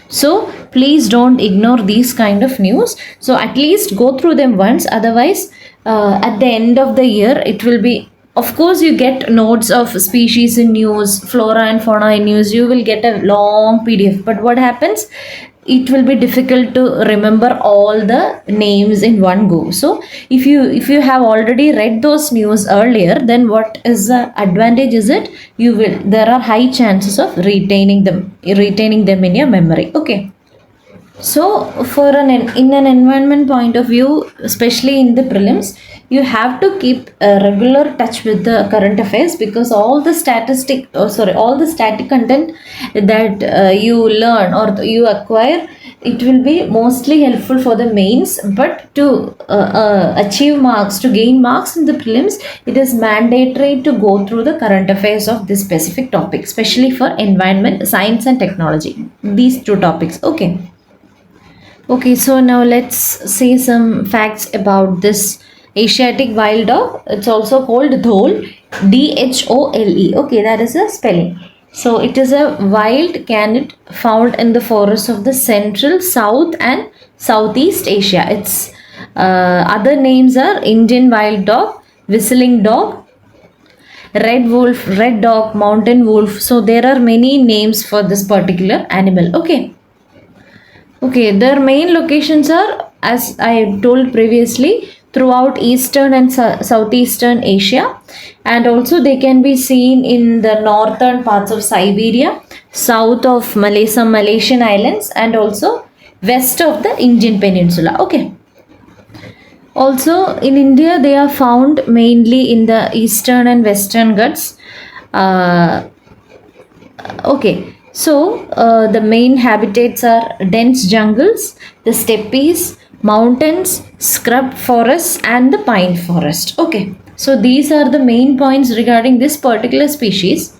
So please don't ignore these kind of news. So at least go through them once. Otherwise, at the end of the year, it will be, of course, you get notes of species in news, flora and fauna in news. You will get a long PDF. But what happens? It will be difficult to remember all the names in one go. So if you have already read those news earlier, then what is the advantage? Is it you will, there are high chances of retaining them in your memory. Okay. So for in an environment point of view, especially in the prelims, you have to keep a regular touch with the current affairs, because all the all the static content that you learn or you acquire, it will be mostly helpful for the mains. But to achieve marks, to gain marks in the prelims, it is mandatory to go through the current affairs of this specific topic, especially for environment, science and technology. These two topics. Okay. Okay, so now let's see some facts about this Asiatic wild dog. It's also called dhole, Dhole. Okay, that is a spelling. So it is a wild canid found in the forests of the Central, South, and Southeast Asia. Its other names are Indian wild dog, whistling dog, red wolf, red dog, mountain wolf. So there are many names for this particular animal. Okay. Okay, their main locations are, as I told previously, throughout Eastern and Southeastern Asia, and also they can be seen in the northern parts of Siberia, south of some Malaysian islands, and also west of the Indian Peninsula. Okay. Also in India, they are found mainly in the eastern and western Ghats. Okay, so the main habitats are dense jungles, the steppes, mountains, scrub forests, and the pine forest. Okay, so these are the main points regarding this particular species.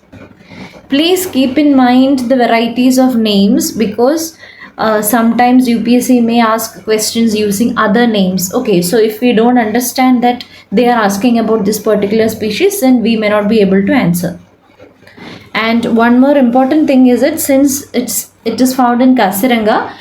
Please keep in mind the varieties of names, because sometimes UPSC may ask questions using other names. Okay, so if we don't understand that they are asking about this particular species, then we may not be able to answer. And one more important thing is that since it is found in Kasiranga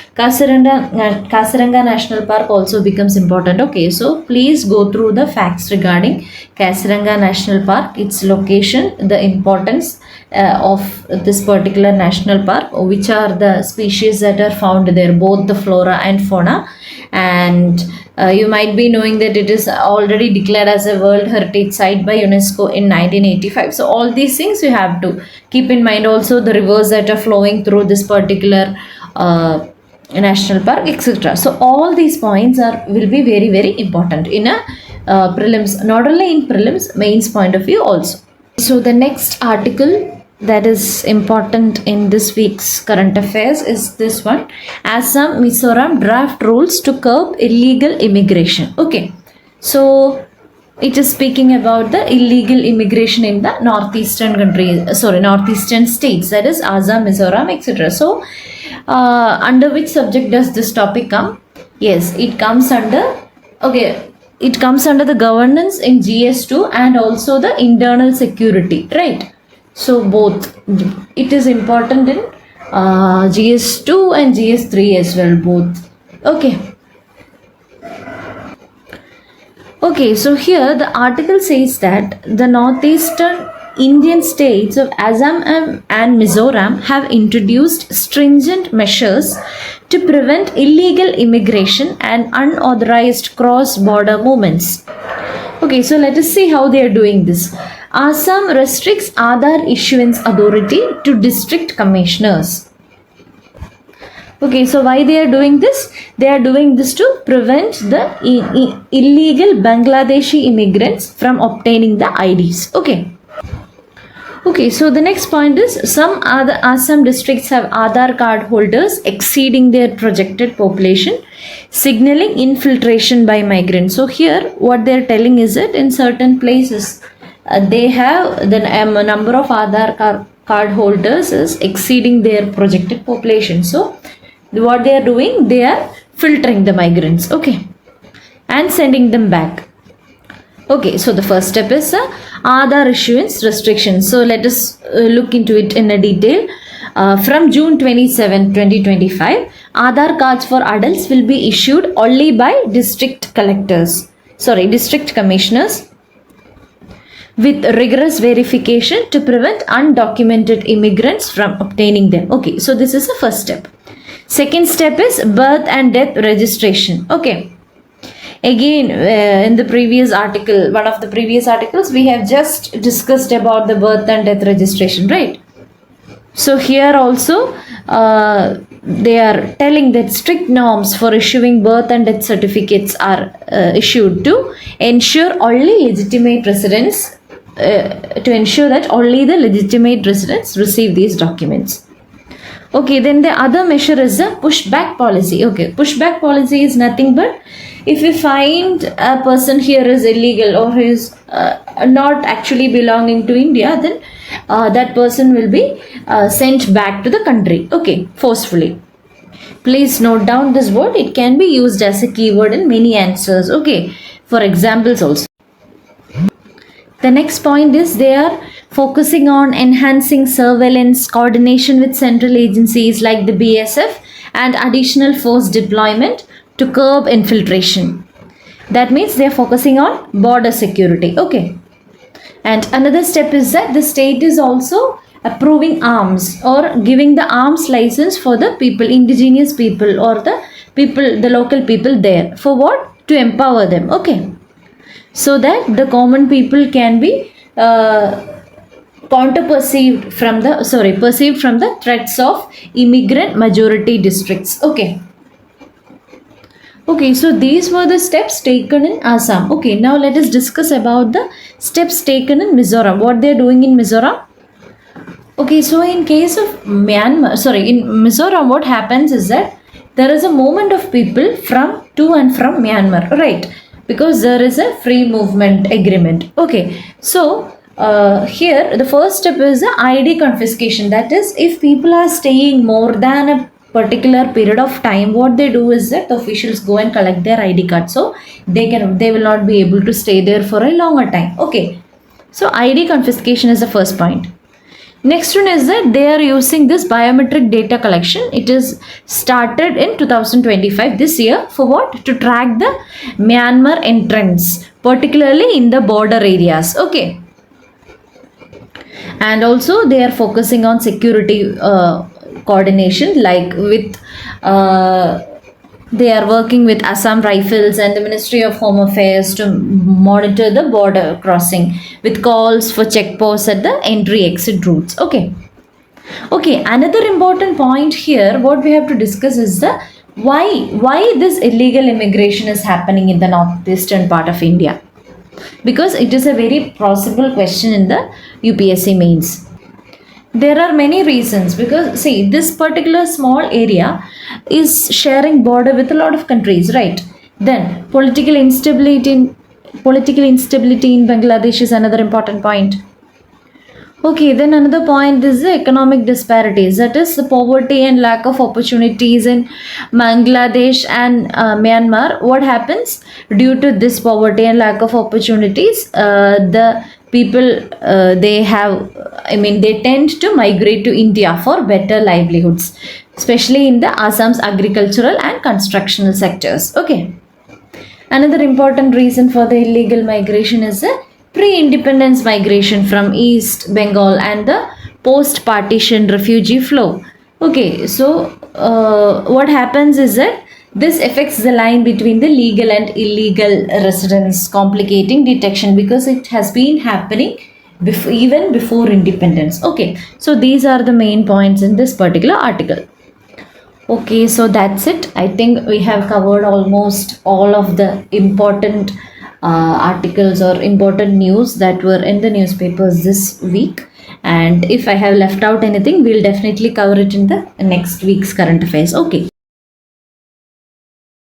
National Park also becomes important. Okay, so please go through the facts regarding Kasiranga National Park, its location, the importance of this particular national park, which are the species that are found there, both the flora and fauna. And you might be knowing that it is already declared as a World Heritage Site by UNESCO in 1985. So all these things you have to keep in mind. Also the rivers that are flowing through this particular national park, etc. So all these points will be very, very important in a prelims, not only in prelims, mains point of view also. So the next article that is important in this week's current affairs is this one: Assam, Mizoram draft rules to curb illegal immigration. Okay, so it is speaking about the illegal immigration in the northeastern states, that is Assam, Mizoram, etc. So under which subject does this topic come? Yes, it comes under, okay, it comes under the governance in GS2 and also the internal security, right? So both, it is important in GS2 and GS3 as well, both. Okay. Okay, so here the article says that the northeastern Indian states of Assam and Mizoram have introduced stringent measures to prevent illegal immigration and unauthorized cross-border movements. Okay, so let us see how they are doing this. Assam restricts Aadhaar issuance authority to district commissioners. Okay, so why they are doing this? They are doing this to prevent the illegal Bangladeshi immigrants from obtaining the IDs. Okay. Okay, so the next point is some other Assam districts have Aadhaar card holders exceeding their projected population, signaling infiltration by migrants. So here what they are telling is that in certain places they have the number of Aadhaar card holders is exceeding their projected population. So what they are doing, they are filtering the migrants, okay, and sending them back. Okay, so the first step is Aadhaar issuance restrictions. So let us look into it in a detail. From June 27, 2025, Aadhaar cards for adults will be issued only by district commissioners with rigorous verification to prevent undocumented immigrants from obtaining them. Okay, so this is the first step. Second step is birth and death registration. Okay. Again, in the previous article, one of the previous articles, we have just discussed about the birth and death registration, right? So here also, they are telling that strict norms for issuing birth and death certificates are issued to ensure only legitimate residents, to ensure that only the legitimate residents receive these documents. Okay, then the other measure is the pushback policy. Okay, pushback policy is nothing but if we find a person here is illegal or is not actually belonging to India, then that person will be sent back to the country. Okay, forcefully. Please note down this word. It can be used as a keyword in many answers. Okay, for examples also. The next point is they are focusing on enhancing surveillance, coordination with central agencies like the BSF, and additional force deployment to curb infiltration. That means they are focusing on border security. Okay. And another step is that the state is also approving arms or giving the arms license for the people, indigenous people or the local people there. For what? To empower them. Okay. So that the common people can be perceived from the threats of immigrant majority districts. Okay. Okay, so these were the steps taken in Assam. Okay, now let us discuss about the steps taken in Mizoram. What they are doing in Mizoram? Okay, so in case of Myanmar, sorry, in Mizoram, what happens is that there is a movement of people from to and from Myanmar, right? Because there is a free movement agreement. Okay, so here the first step is the ID confiscation. That is, if people are staying more than a particular period of time, what they do is that the officials go and collect their ID card, so they will not be able to stay there for a longer time. Okay, so ID confiscation is the first point. Next one is that they are using this biometric data collection. It is started in 2025 this year for what? To track the Myanmar entrance, particularly in the border areas. Okay. And also they are focusing on security coordination, like with they are working with Assam Rifles and the Ministry of Home Affairs to monitor the border crossing with calls for checkposts at the entry exit routes. Okay. Okay, another important point here, what we have to discuss is the why this illegal immigration is happening in the northeastern part of India. Because it is a very possible question in the UPSC mains. There are many reasons, because see, this particular small area is sharing border with a lot of countries, right? Then political instability in Bangladesh is another important point. Okay, then another point is the economic disparities, that is the poverty and lack of opportunities in Bangladesh and Myanmar. What happens due to this poverty and lack of opportunities? The people they tend to migrate to India for better livelihoods, especially in the Assam's agricultural and constructional sectors. Okay. Another important reason for the illegal migration is the pre-independence migration from East Bengal and the post-partition refugee flow. Okay, so what happens is that this affects the line between the legal and illegal residents, complicating detection because it has been happening even before independence. Okay, so these are the main points in this particular article. Okay, so that's it. I think we have covered almost all of the important articles or important news that were in the newspapers this week. And if I have left out anything, we'll definitely cover it in the next week's current affairs. Okay.